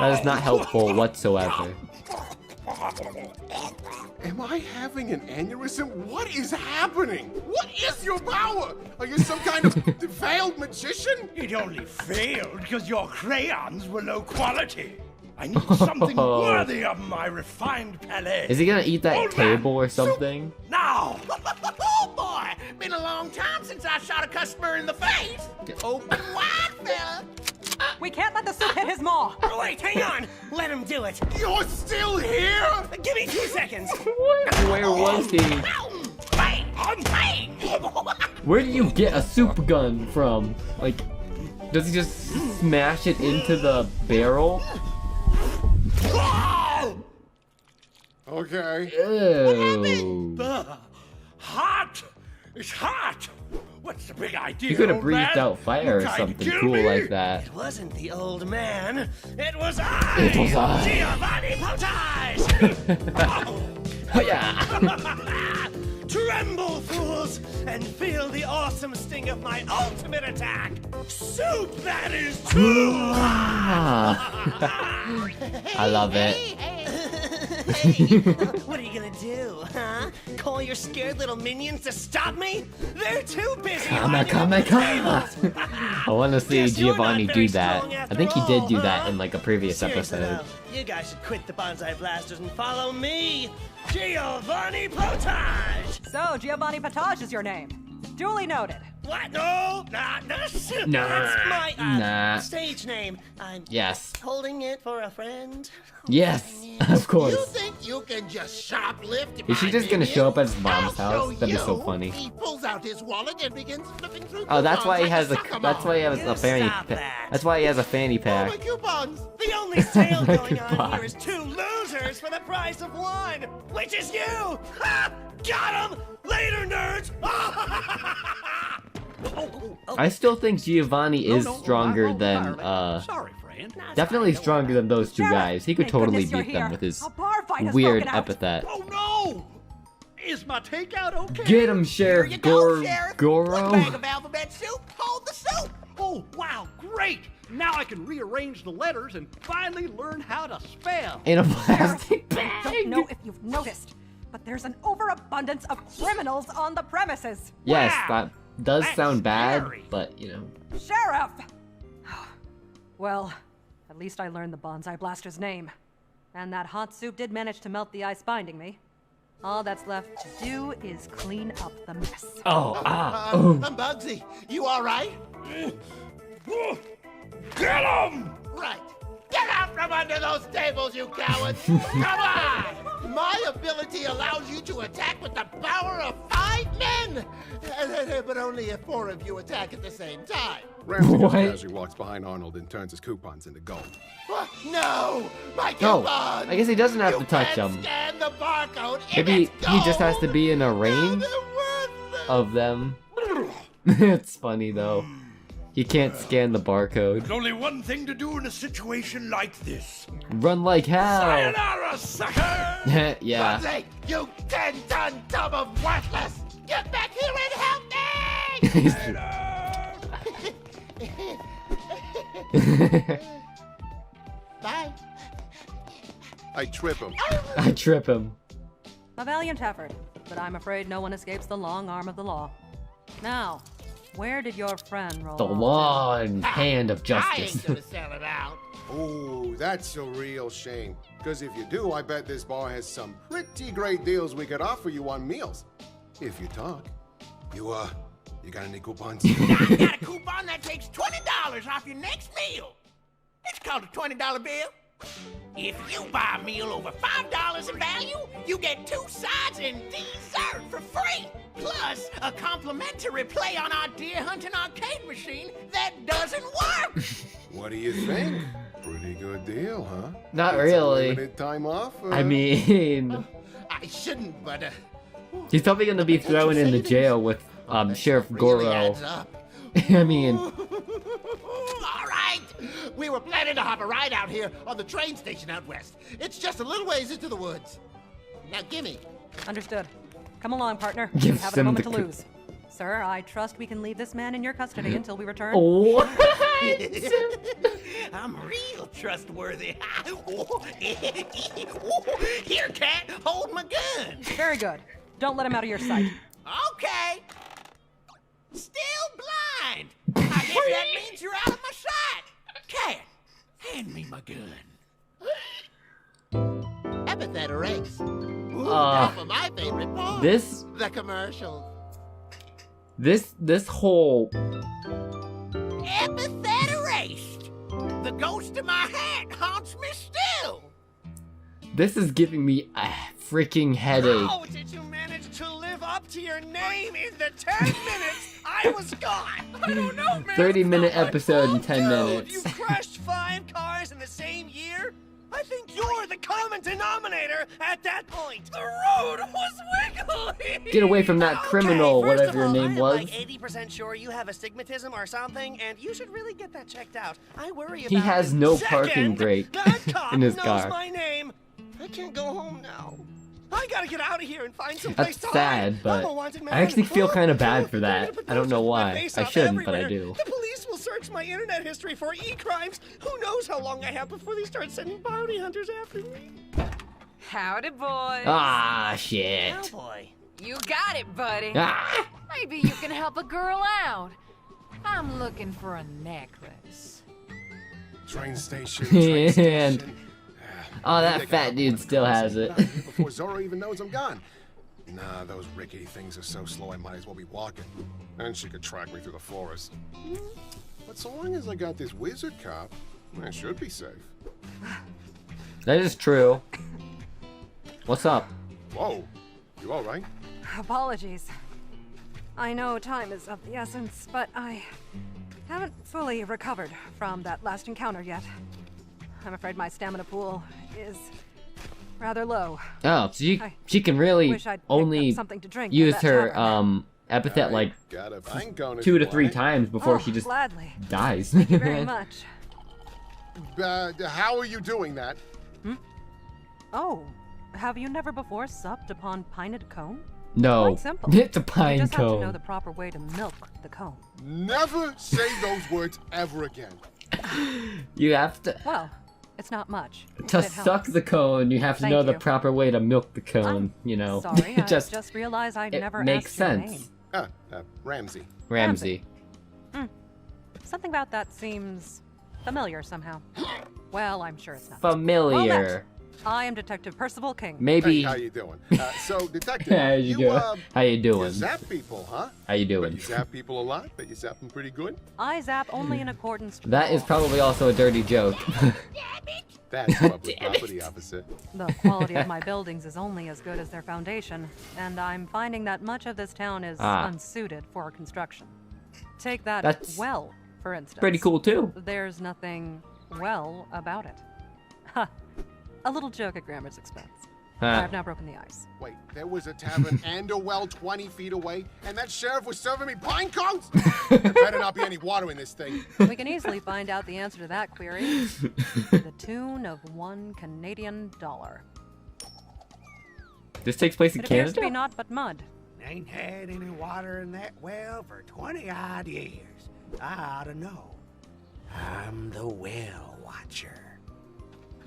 That is not helpful whatsoever. Am I having an aneurysm? What is happening? What is your power? Are you some kind of veiled magician? It only failed because your crayons were low quality. I need something worthy of my refined palate. Is he gonna eat that Old table man, or something? Now! Oh boy, been a long time since I shot a customer in the face. Open wide, fella. We can't let the soup hit his maw. Oh, wait, hang on. Let him do it. You're still here? Give me 2 seconds. Where was he? Bang! Bang! Where do you get a soup gun from? Like, does he just smash it into the barrel? Okay. Ew. Hot! It's hot! What's the big idea, You could have old breathed man? out fire or You tried to something kill cool me? like that. It wasn't the old man. It was I. It was I. Giovanni Potage. Oh yeah. Tremble, fools, and feel the awesome sting of my ultimate attack. Soup, that is true. I love it. Hey, what are you gonna do, huh? Call your scared little minions to stop me? They're too busy. Come hiding come under come! tables. I want to see Guess you're not Giovanni very do that. strong I think he after did do all, that huh? in like a previous Seriously, episode. though, you guys should quit the bonsai blasters and follow me, Giovanni Potage. So, Giovanni Potage is your name. Duly noted. What? No, nah. That's my Nah. stage name. I'm Yes. holding it for a friend. Yes, of course. You think you can just shoplift? Is she my just gonna minions? show up at his mom's I'll house? show That'd be so you. funny. He pulls out his wallet and begins flipping through Oh, that's why he coupons has a. like sucker That's why he has You a fanny. stop that. That's why he has a fanny Oh, pack. my coupons. The only sale going on Goodbye. here is 2 losers for the price of 1, which is you. Ha! Got him. Later, nerds. I still think Giovanni is stronger than Sorry, friend. definitely stronger than those two Sheriff, guys. He could thank totally goodness you're beat them here. with his A bar fight has weird broken out. epithet. Oh no! Is my takeout okay? Get him, Sheriff you go, Sheriff. One Goro. bag of alphabet soup. Hold the soup. Oh wow, great! Now I can rearrange the letters and finally learn how to spell. In a plastic I bag. don't know if you've noticed, but there's an overabundance of criminals on the premises. Yes, Wow, that does that's sound bad, scary. but you know. Sheriff! Well, at least I learned the bonsai blaster's name. And that hot soup did manage to melt the ice binding me. All that's left to do is clean up the mess. Oh, oh. I'm Bugsy. You all right? Get him! Right. Get out from under those tables, you cowards! Come on! My ability allows you to attack with the power of 5 men! But only if 4 of you attack at the same time. Ramsey just What? casually walks behind Arnold and turns his coupons into gold. What? No! My No, coupons! I guess he doesn't have You to touch can't them. scan the barcode. Maybe If it's he just has to gold, be in a now range they're worthless. of them. It's funny though. He can't scan the barcode. There's only one thing to do in a situation like this. Run like hell. Sayonara, sucker! Yeah. Bronzy, you 10-ton tub of worthless! Get back here and help me! Bye. I trip him. I trip him. A valiant effort, but I'm afraid no one escapes the long arm of the law. Now, where did your friend roll The off to? long hand of I justice. ain't gonna sell it out. Oh, that's a real shame. Because if you do, I bet this bar has some pretty great deals we could offer you on meals. If you talk. You got any coupons? I got a coupon that takes $20 off your next meal. It's called a $20 bill. If you buy a meal over $5 in value, you get 2 sides and dessert for free. Plus, a complimentary play on our deer hunting arcade machine that doesn't work. What do you think? Pretty good deal, huh? Not It's a really. limited time offer. I mean, I shouldn't, but he's probably gonna be thrown into jail with Sheriff really Goro. adds up. I mean, All right. We were planning to have a ride out here on the train station out west. It's just a little ways into the woods. Now gimme. Understood. Come along, partner. Give We haven't a them moment the to co- lose. Sir, I trust we can leave this man in your custody until we return. what? I'm real trustworthy. Here, cat, hold my gun. Very good. Don't let him out of your sight. Okay. Still blind. I guess that means you're out of my sight. Cat, hand me my gun. Epithet erased. Ooh, now for my favorite part. This The commercials. this whole Epithet erased. The ghost of my hat haunts me still. this is giving me a freaking headache. How did you manage to live up to your name in the 10 minutes I was gone? I don't know, man. 30-minute episode in 10 Dude, minutes. you crashed 5 cars in the same year? I think you're the common denominator at that point. The road was wiggly. Get away from that criminal, First whatever of your all, name I was. am like 80% sure you have astigmatism or something, and you should really get that checked out. I worry about He has it. no Second, parking brake that cop in his knows car. my name. I can't go home now. I gotta get out of here and find some place That's to sad, hide. but I'm a wanted man. I actually feel kind of bad for I'm that. gonna put I don't know my why. face I up shouldn't, but I everywhere. do. The police will search my internet history for e-crimes. Who knows how long I have before they start sending bounty hunters after me? Howdy, boys. Ah, shit. Oh boy. You got it, buddy. Ah. Maybe you can help a girl out. I'm looking for a necklace. Train station, train And station. oh, that fat dude still has it. Before Zoro even knows I'm gone. Nah, those rickety things are so slow I might as well be walking. And she could track me through the forest. But so long as I got this wizard cop, I should be safe. That is true. What's up? Whoa, you all right? Apologies. I know time is of the essence, but I haven't fully recovered from that last encounter yet. I'm afraid my stamina pool is rather low. Oh, so she can really wish I'd picked only up something to drink at use that her tavern. epithet like Got a pine cone if 2 to you 3 want it. times before Oh, she just gladly. dies. Thank you very much. How are you doing that? Oh, have you never before supped upon pined cone? No, Quite simple. it's a You pine just have to know cone. the proper way to milk the cone. Never say those words ever again. You have to Well, it's not much. to but it suck helps. the cone. You have to Thank know the you. proper way to milk the cone. You know, Sorry, it I just just realized I'd it never makes asked your name. sense. Ramsey. Ramsey. Something about that seems familiar somehow. Well, I'm sure it's not. Familiar. I am Detective Percival King. Maybe. Hey, how you doing? So, detective, How you doing? How you You doing? zap people, huh? How you But doing? you zap people a lot, but you zap them pretty good? I zap only in accordance to That is probably also a dirty joke. That's public property officer. The quality of my buildings is only as good as their foundation, and I'm finding that much of this town is unsuited for construction. Take that That's well, for instance. Pretty cool too. There's nothing well about it. Ha! A little joke at Grammar's expense. I have now broken the ice. Wait, there was a tavern and a well 20 feet away, and that sheriff was serving me pine cones? There better not be any water in this thing. We can easily find out the answer to that query. To the tune of $1 Canadian. This takes place in It appears Canada? to be naught but mud. Ain't had any water in that well for 20-odd years. I ought to know. I'm the well watcher.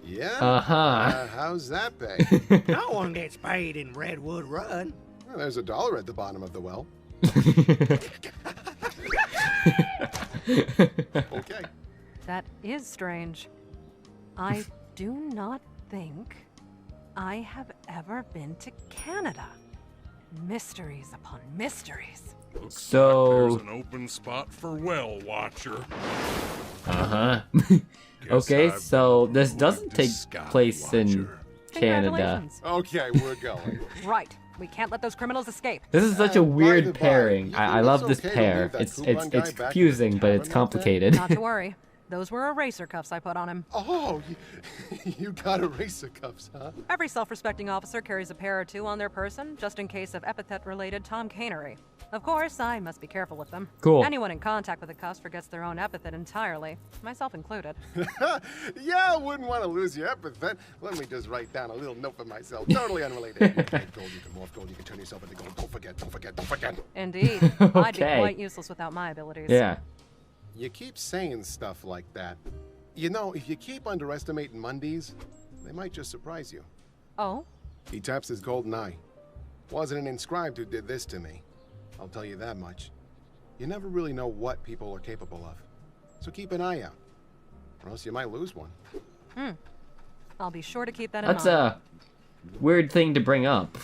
Yeah? Uh-huh. How's that pay? No one gets paid in Redwood Run. Well, there's $1 at the bottom of the well. Okay. That is strange. I do not think I have ever been to Canada. Mysteries upon mysteries. So... There's an open spot for well watcher. Uh-huh. Okay, so this doesn't take place in Canada. Okay, we're going. Right. We can't let those criminals escape. This is such a weird by the by, pairing. you I think love it's this okay to pair. leave that It's coupon guy back in the confusing, but it's tavern like that? complicated. Not to worry. Those were eraser cuffs I put on him. Oh, you got eraser cuffs, huh? Every self-respecting officer carries a pair or two on their person, just in case of epithet-related tomcanery. Of course, I must be careful with them. Cool. Anyone in contact with the cuffs forgets their own epithet entirely, myself included. Yeah, I wouldn't want to lose your epithet. Let me just write down a little note for myself. Totally unrelated. You can make gold, you can morph gold, you can turn yourself into gold. Don't forget, don't forget, don't forget. Indeed. I'd be Okay. quite useless without my abilities. Yeah. You keep saying stuff like that. You know, if you keep underestimating Mondays, they might just surprise you. Oh? He taps his golden eye. Wasn't an inscribed who did this to me. I'll tell you that much. You never really know what people are capable of. So keep an eye out, or else you might lose one. I'll be sure to keep that in That's mind. a weird thing to bring up.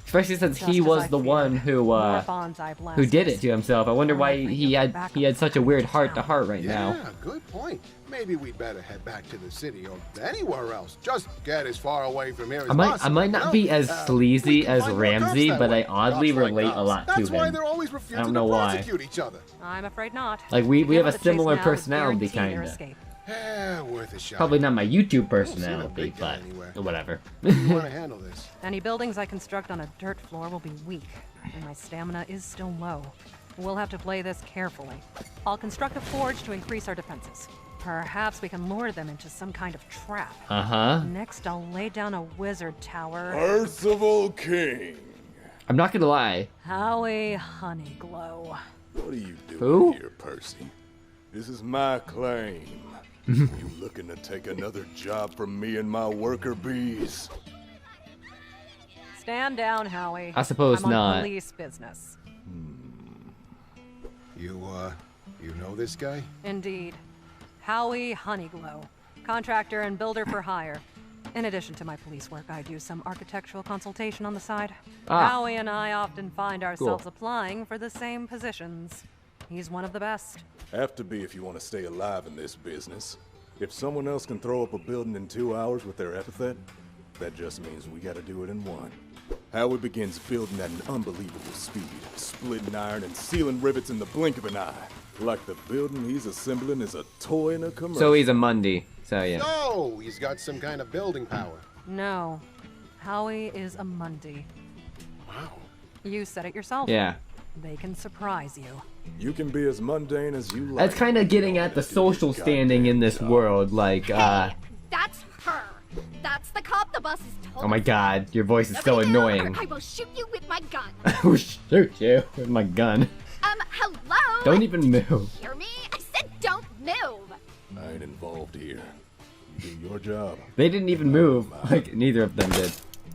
Especially since he Just as was I the feared. one who More bonsai who did blasters. it to himself. I wonder why he had such a weird heart to heart right now. Yeah, good point. Maybe we'd better head back to the city or anywhere else. Just get as far away from here as I might possible. not be as sleazy as find more cops Ramsey, that but way. I oddly Cops like relate a us. lot to That's why him. they're always I refusing don't know to why. prosecute each other. I'm afraid not. Like we Give have a them the chase similar now would personality, guarantee their kinda. escape. Worth a shot. Probably not my YouTube that personality, big guy but anywhere. whatever. You want to handle this? Any buildings I construct on a dirt floor will be weak, and my stamina is still low. We'll have to play this carefully. I'll construct a forge to increase our defenses. Perhaps we can lure them into some kind of trap. Uh-huh. Next, I'll lay down a wizard tower. Percival King. I'm not gonna lie. Howie Honeyglow. What are you doing Who? here, Percy? This is my claim. You looking to take another job from me and my worker bees? Stand down, Howie. I suppose I'm on not. police business. You know this guy? Indeed. Howie Honeyglow. Contractor and builder for hire. In addition to my police work, I do some architectural consultation on the side. Ah. Howie and I often find ourselves applying for the same positions. He's one of the best. Have to be if you want to stay alive in this business. If someone else can throw up a building in 2 hours with their epithet, that just means we gotta do it in 1. Howie begins building at an unbelievable speed, splitting iron and sealing rivets in the blink of an eye. Like the building he's assembling is a toy in a commercial. So he's a Monday. So yeah. No, he's got some kind of building power. No. Howie is a Mundy. Wow. You said it yourself. Yeah. They can surprise you. You can be as mundane as you like. That's kind of getting at the social standing in this world, like, That's her. That's the cop the boss is told. oh my god, your voice is so annoying. I will shoot you with my gun. I will shoot you with my gun. Hello? Don't even move. Hear me? I said don't move. I ain't involved here. You do your job. They didn't even move. Like, neither of them did.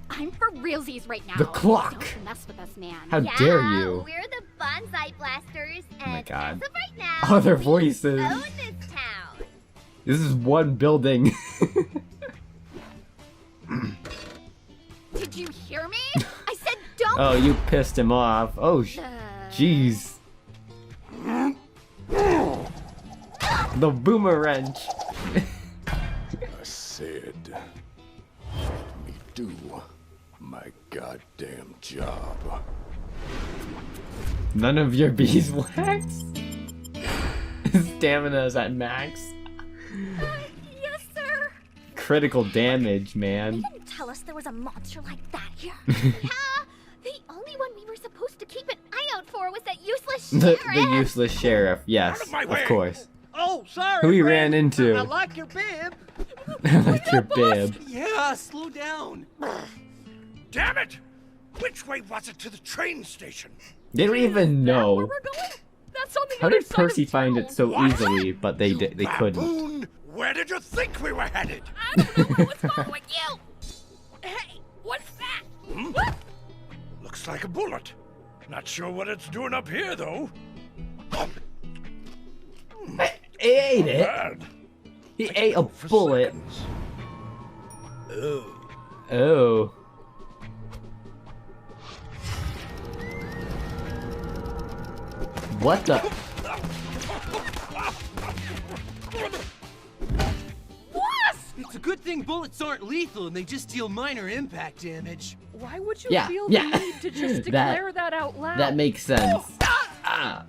I'm for realsies right now. The clock. Don't mess with us, man. How dare you? We're the bonsai blasters, Oh my god. as of right now, Other voices. own this town. This is one building. Did you hear me? I said don't. Oh, you pissed him off. Oh, jeez. The boomer wrench. I said, let me do my goddamn job. None of your beeswax? Stamina's at max. Yes, sir. critical damage, man. You didn't tell us there was a monster like that here. Yeah, the only one we were supposed to keep an eye out for was that useless sheriff. The useless sheriff, yes, of course. Oh, sorry. Who he friend. ran into. I like your bib. I like your bib. Yeah, slow down. Damn it! Which way was it to the train station? They don't even know. That's on the How other did side Percy of find it so What? easily, but they couldn't? Baboon, where did you think we were headed? I don't know who was following you. Hey, what's that? Looks like a bullet. Not sure what it's doing up here, though. He ate it. Bad. He ate a bullet. Oh. Oh. What the? It's a good thing bullets aren't lethal and they just deal minor impact damage. Why would you Yeah, feel yeah. the need to just declare that out loud? That makes sense. Ah.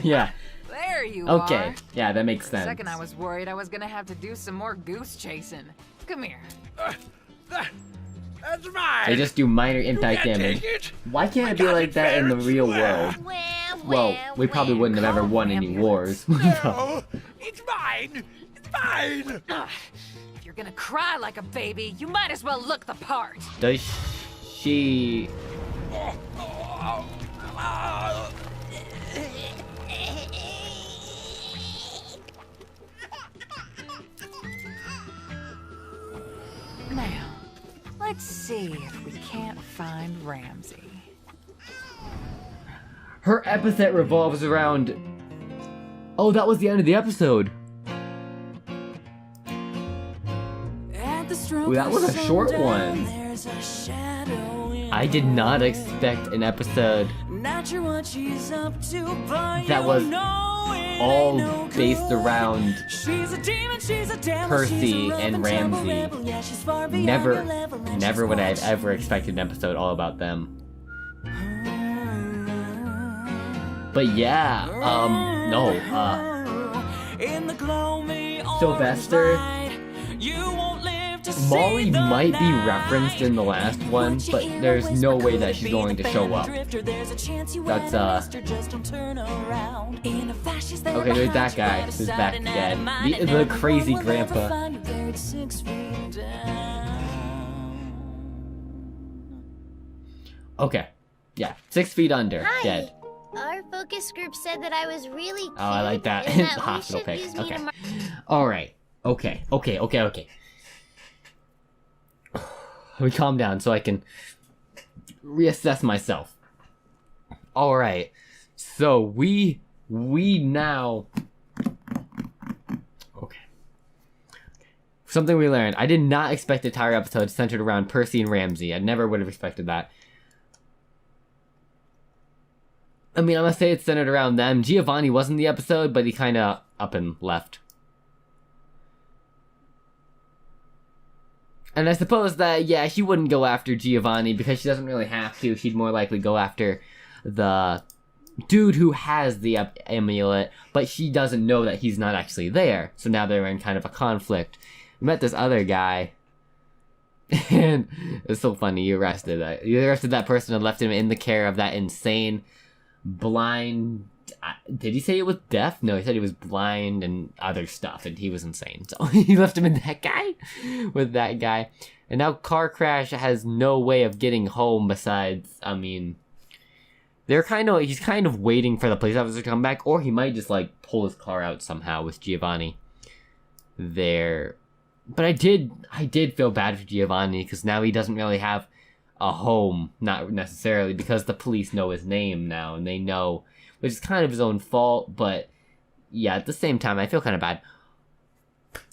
Yeah. There you Okay. are. Yeah, that makes For a sense. second I was worried I was gonna have to do some more goose chasing. Come here. That's mine. They just do minor impact can't damage. take it. Why can't it be like that in the real world? Well, we probably wouldn't have ever won any wars. No, it's mine. It's mine. If you're gonna cry like a baby, you might as well look the part. Does she? Now, let's see if we can't find Ramsey. Her epithet revolves around. Oh, that was the end of the episode. Ooh, that was a short one. I did not expect an episode that was all based around Percy and Ramsey. Never would I have ever expected an episode all about them. But yeah, Sylvester. Molly might be referenced in the last one, but there's no way that she's going to show up. That's, okay, there's that guy who's back again. The crazy grandpa. Okay. Yeah, 6 feet under, Hi. dead. Our focus group said that I was really cute. Oh, I like that. and The that we hospital should pic. use me Okay. to mar- Alright. Okay. Let me calm down so I can reassess myself. Alright. So we now. Okay. Something we learned. I did not expect the entire episode centered around Percy and Ramsey. I never would have expected that. I mean, I'm gonna say it's centered around them. Giovanni was in the episode, but he kinda up and left. And I suppose that, yeah, she wouldn't go after Giovanni because she doesn't really have to. She'd more likely go after the dude who has the amulet, but she doesn't know that he's not actually there. So now they're in kind of a conflict. We met this other guy, and it's so funny. You arrested that person and left him in the care of that insane, blind. Did he say it was deaf? No, he said he was blind and other stuff, and he was insane. So he left him in with that guy. And now Car Crash has no way of getting home besides, I mean, he's kind of waiting for the police officer to come back, or he might just like pull his car out somehow with Giovanni there. But I did feel bad for Giovanni because now he doesn't really have a home, not necessarily because the police know his name now and they know, which is kind of his own fault, but yeah, at the same time, I feel kind of bad.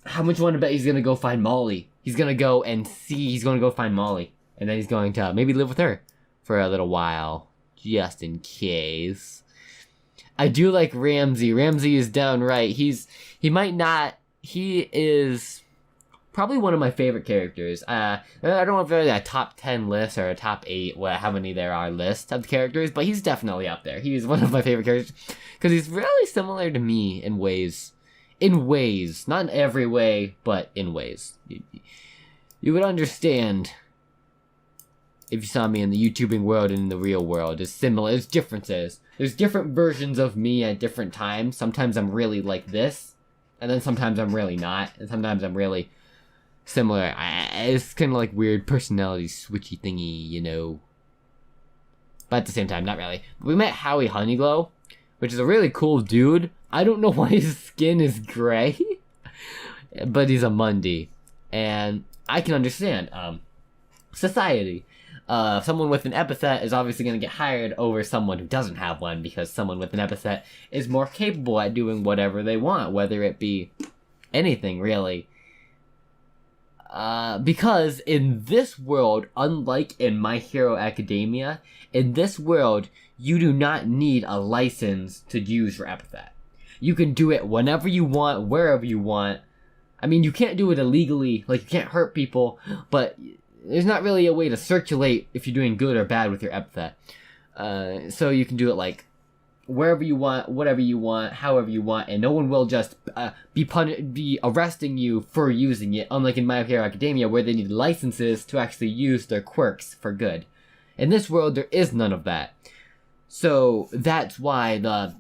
How much you want to bet he's going to go find Molly? He's going to go find Molly, and then he's going to maybe live with her for a little while, just in case. I do like Ramsey. Ramsey is downright. He is probably one of my favorite characters. I don't know if there's a top 10 list or a top 8, how many there are lists of characters, but he's definitely up there. He's one of my favorite characters because he's really similar to me in ways in ways, not in every way, but in ways. You would understand if you saw me in the YouTubing world and in the real world. It's similar. There's differences. There's different versions of me at different times. Sometimes I'm really like this, and then sometimes I'm really not, and sometimes I'm really similar. It's kind of like weird personality switchy thingy, you know. But at the same time, not really. We met Howie Honeyglow, which is a really cool dude. I don't know why his skin is gray, but he's a Mundi, and I can understand. Society. Someone with an epithet is obviously going to get hired over someone who doesn't have one, because someone with an epithet is more capable at doing whatever they want, whether it be anything, really. Because in this world, unlike in My Hero Academia, in this world, you do not need a license to use your epithet. You can do it whenever you want, wherever you want. I mean, you can't do it illegally, like you can't hurt people, but there's not really a way to circulate if you're doing good or bad with your epithet. So you can do it like wherever you want, whatever you want, however you want, and no one will just be arresting you for using it, unlike in My Hero Academia, where they need licenses to actually use their quirks for good. In this world, there is none of that. So that's why the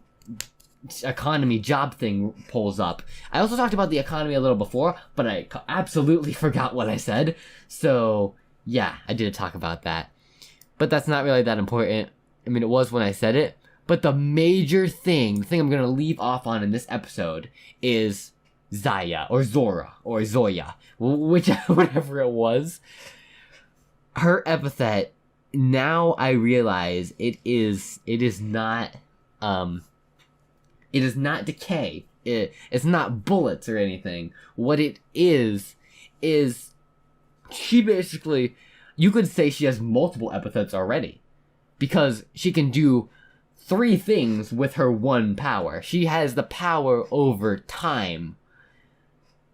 economy job thing pulls up. I also talked about the economy a little before, but I absolutely forgot what I said. So yeah, I did talk about that. But that's not really that important. I mean, it was when I said it. But the major thing, the thing I'm going to leave off on in this episode is Zaya, or Zora, or Zoya, whatever it was. Her epithet, now I realize it is not decay. It's not bullets or anything. What it is she basically, you could say she has multiple epithets already, because she can do 3 things with her one power. She has the power over time,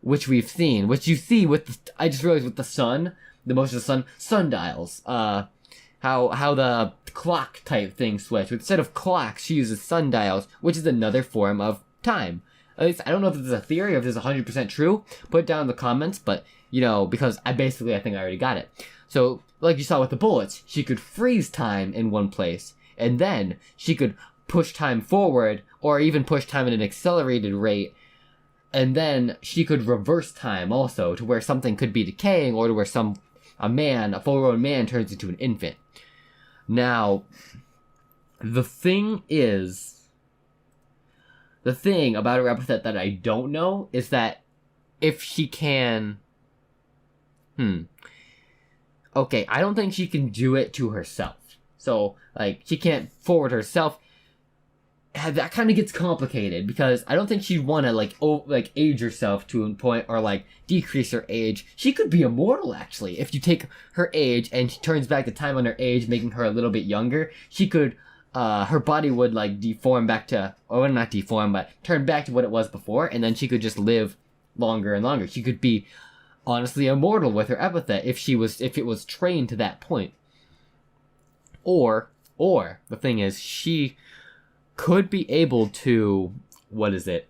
which we've seen, which you see with I just realized with the sun, the motion of the sun, sundials, how the clock type thing switch. Instead of clocks, she uses sundials, which is another form of time. At least, I don't know if this is a theory or if this is 100% true. Put it down in the comments, but, you know, because I think I already got it. So, like you saw with the bullets, she could freeze time in one place, and then she could push time forward, or even push time at an accelerated rate, and then she could reverse time also, to where something could be decaying, or to where a full-grown man turns into an infant. Now, the thing about her epithet that I don't know is that if she can... Okay, I don't think she can do it to herself. So, like, she can't forward herself. That kind of gets complicated, because I don't think she'd want to, age herself to a point, or, decrease her age. She could be immortal, actually. If you take her age and she turns back the time on her age, making her a little bit younger, she could, her body would, deform back to, or not deform, but turn back to what it was before, and then she could just live longer and longer. She could be, honestly, immortal with her epithet if it was trained to that point. Or, the thing is, she could be able to,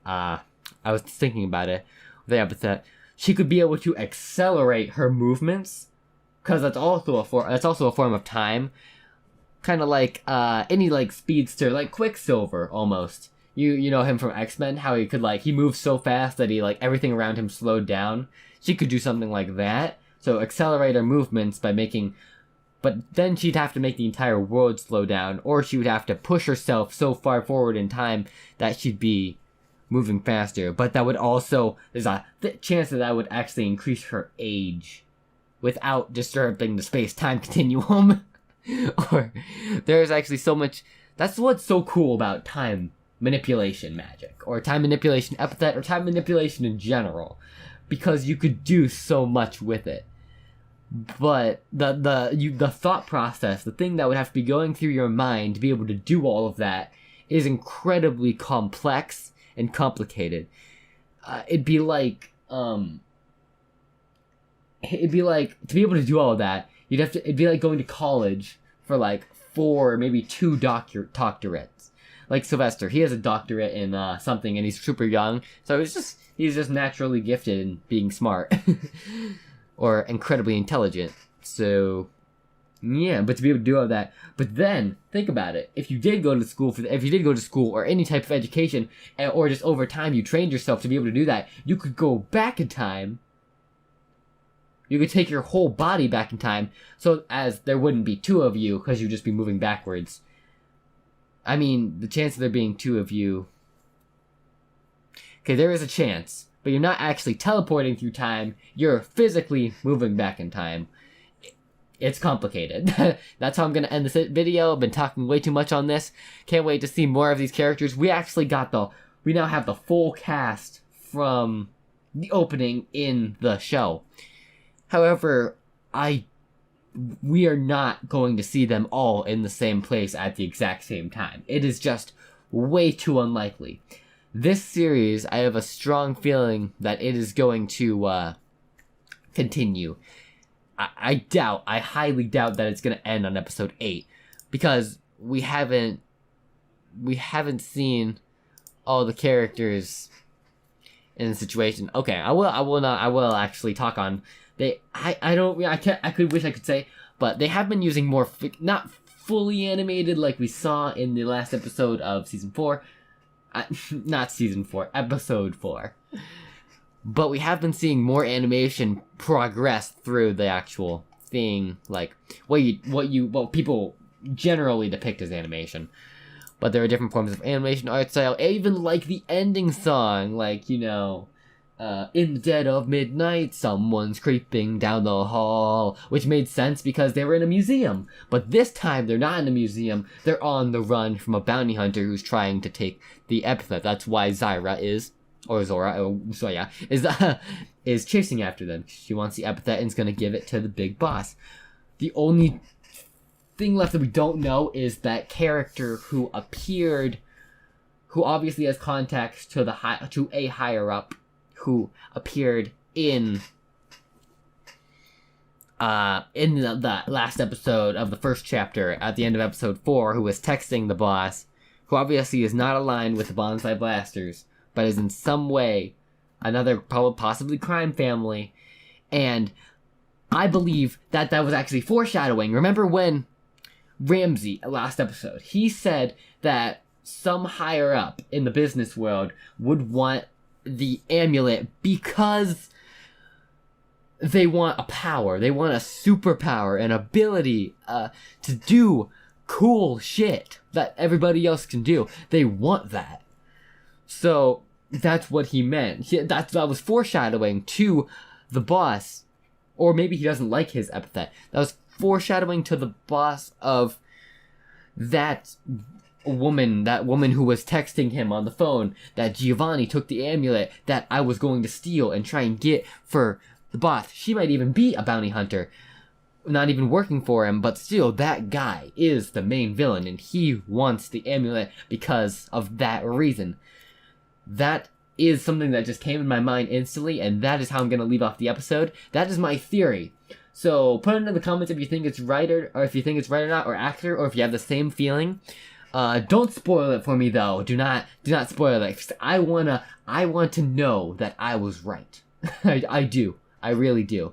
I was thinking about it, the epithet, she could be able to accelerate her movements, because that's also a form of time, kind of like, any, speedster, like Quicksilver, almost. You know him from X-Men, how he could, he moves so fast that he, everything around him slowed down. She could do something like that, so accelerate her movements by making... But then she'd have to make the entire world slow down, or she would have to push herself so far forward in time that she'd be moving faster. But that would also... There's a chance that would actually increase her age without disturbing the space-time continuum. Or there's actually so much... That's what's so cool about time manipulation magic, or time manipulation epithet, or time manipulation in general. Because you could do so much with it. But the thought process, the thing that would have to be going through your mind to be able to do all of that, is incredibly complex and complicated. It'd be like to be able to do all of that, it'd be like going to college for 4, maybe 2 doctorates. like Sylvester, he has a doctorate in something, and he's super young, so he's just naturally gifted in being smart or incredibly intelligent. So yeah, but to be able to do all that, but then think about it: if you did go to school or any type of education, or just over time you trained yourself to be able to do that, you could go back in time. You could take your whole body back in time, so as there wouldn't be two of you, because you'd just be moving backwards. I mean, the chance of there being two of you... Okay, there is a chance, but you're not actually teleporting through time, you're physically moving back in time. It's complicated. That's how I'm going to end this video. I've been talking way too much on this. Can't wait to see more of these characters. We now have the full cast from the opening in the show. However, we are not going to see them all in the same place at the exact same time. It is just way too unlikely. This series, I have a strong feeling that it is going to continue. I highly doubt that it's going to end on episode 8, because we haven't seen all the characters in the situation. Okay, I will actually talk on. I could wish I could say, but they have been using more, not fully animated like we saw in the last episode of season 4. Not season 4, episode 4. But we have been seeing more animation progress through the actual thing, like what people generally depict as animation. But there are different forms of animation, art style, even like the ending song, like, you know, in the dead of midnight, someone's creeping down the hall, which made sense because they were in a museum. But this time, they're not in a museum, they're on the run from a bounty hunter who's trying to take the Epithet. That's why Zora is chasing after them. She wants the Epithet and is going to give it to the big boss. The only thing left that we don't know is that character who appeared, who obviously has contacts to a higher up, who appeared in the last episode of the first chapter at the end of episode 4, who was texting the boss, who obviously is not aligned with the Bonsai Blasters, but is in some way another possibly crime family. And I believe that was actually foreshadowing. Remember when Ramsey, last episode, he said that some higher up in the business world would want the amulet because they want a power. They want a superpower, an ability to do cool shit that everybody else can do. They want that. So that's what he meant. That was foreshadowing to the boss. Or maybe he doesn't like his epithet. That was foreshadowing to the boss of that woman who was texting him on the phone, that Giovanni took the amulet that I was going to steal and try and get for the boss. She might even be a bounty hunter, not even working for him, but still, that guy is the main villain, and he wants the amulet because of that reason. That is something that just came in my mind instantly, and that is how I'm going to leave off the episode. That is my theory. So put it in the comments if you think it's right, or if you think it's right or not, or accurate, or if you have the same feeling. Don't spoil it for me though. Do not spoil it. 'Cause I want to know that I was right. I do. I really do.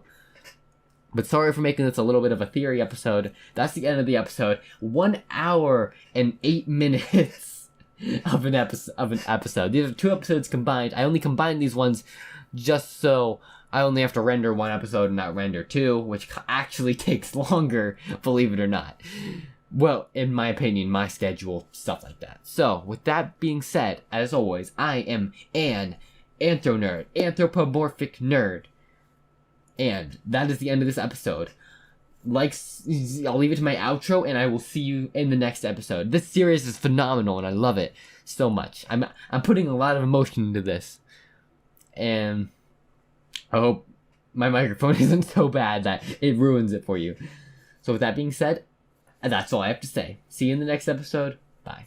But sorry for making this a little bit of a theory episode. That's the end of the episode. 1 hour and 8 minutes of an episode. These are 2 episodes combined. I only combined these ones just so I only have to render 1 episode and not render 2, which actually takes longer, believe it or not. Well, in my opinion, my schedule, stuff like that. So, with that being said, as always, I am an anthropomorphic nerd. And that is the end of this episode. I'll leave it to my outro, and I will see you in the next episode. This series is phenomenal, and I love it so much. I'm putting a lot of emotion into this. And I hope my microphone isn't so bad that it ruins it for you. So with that being said, that's all I have to say. See you in the next episode. Bye.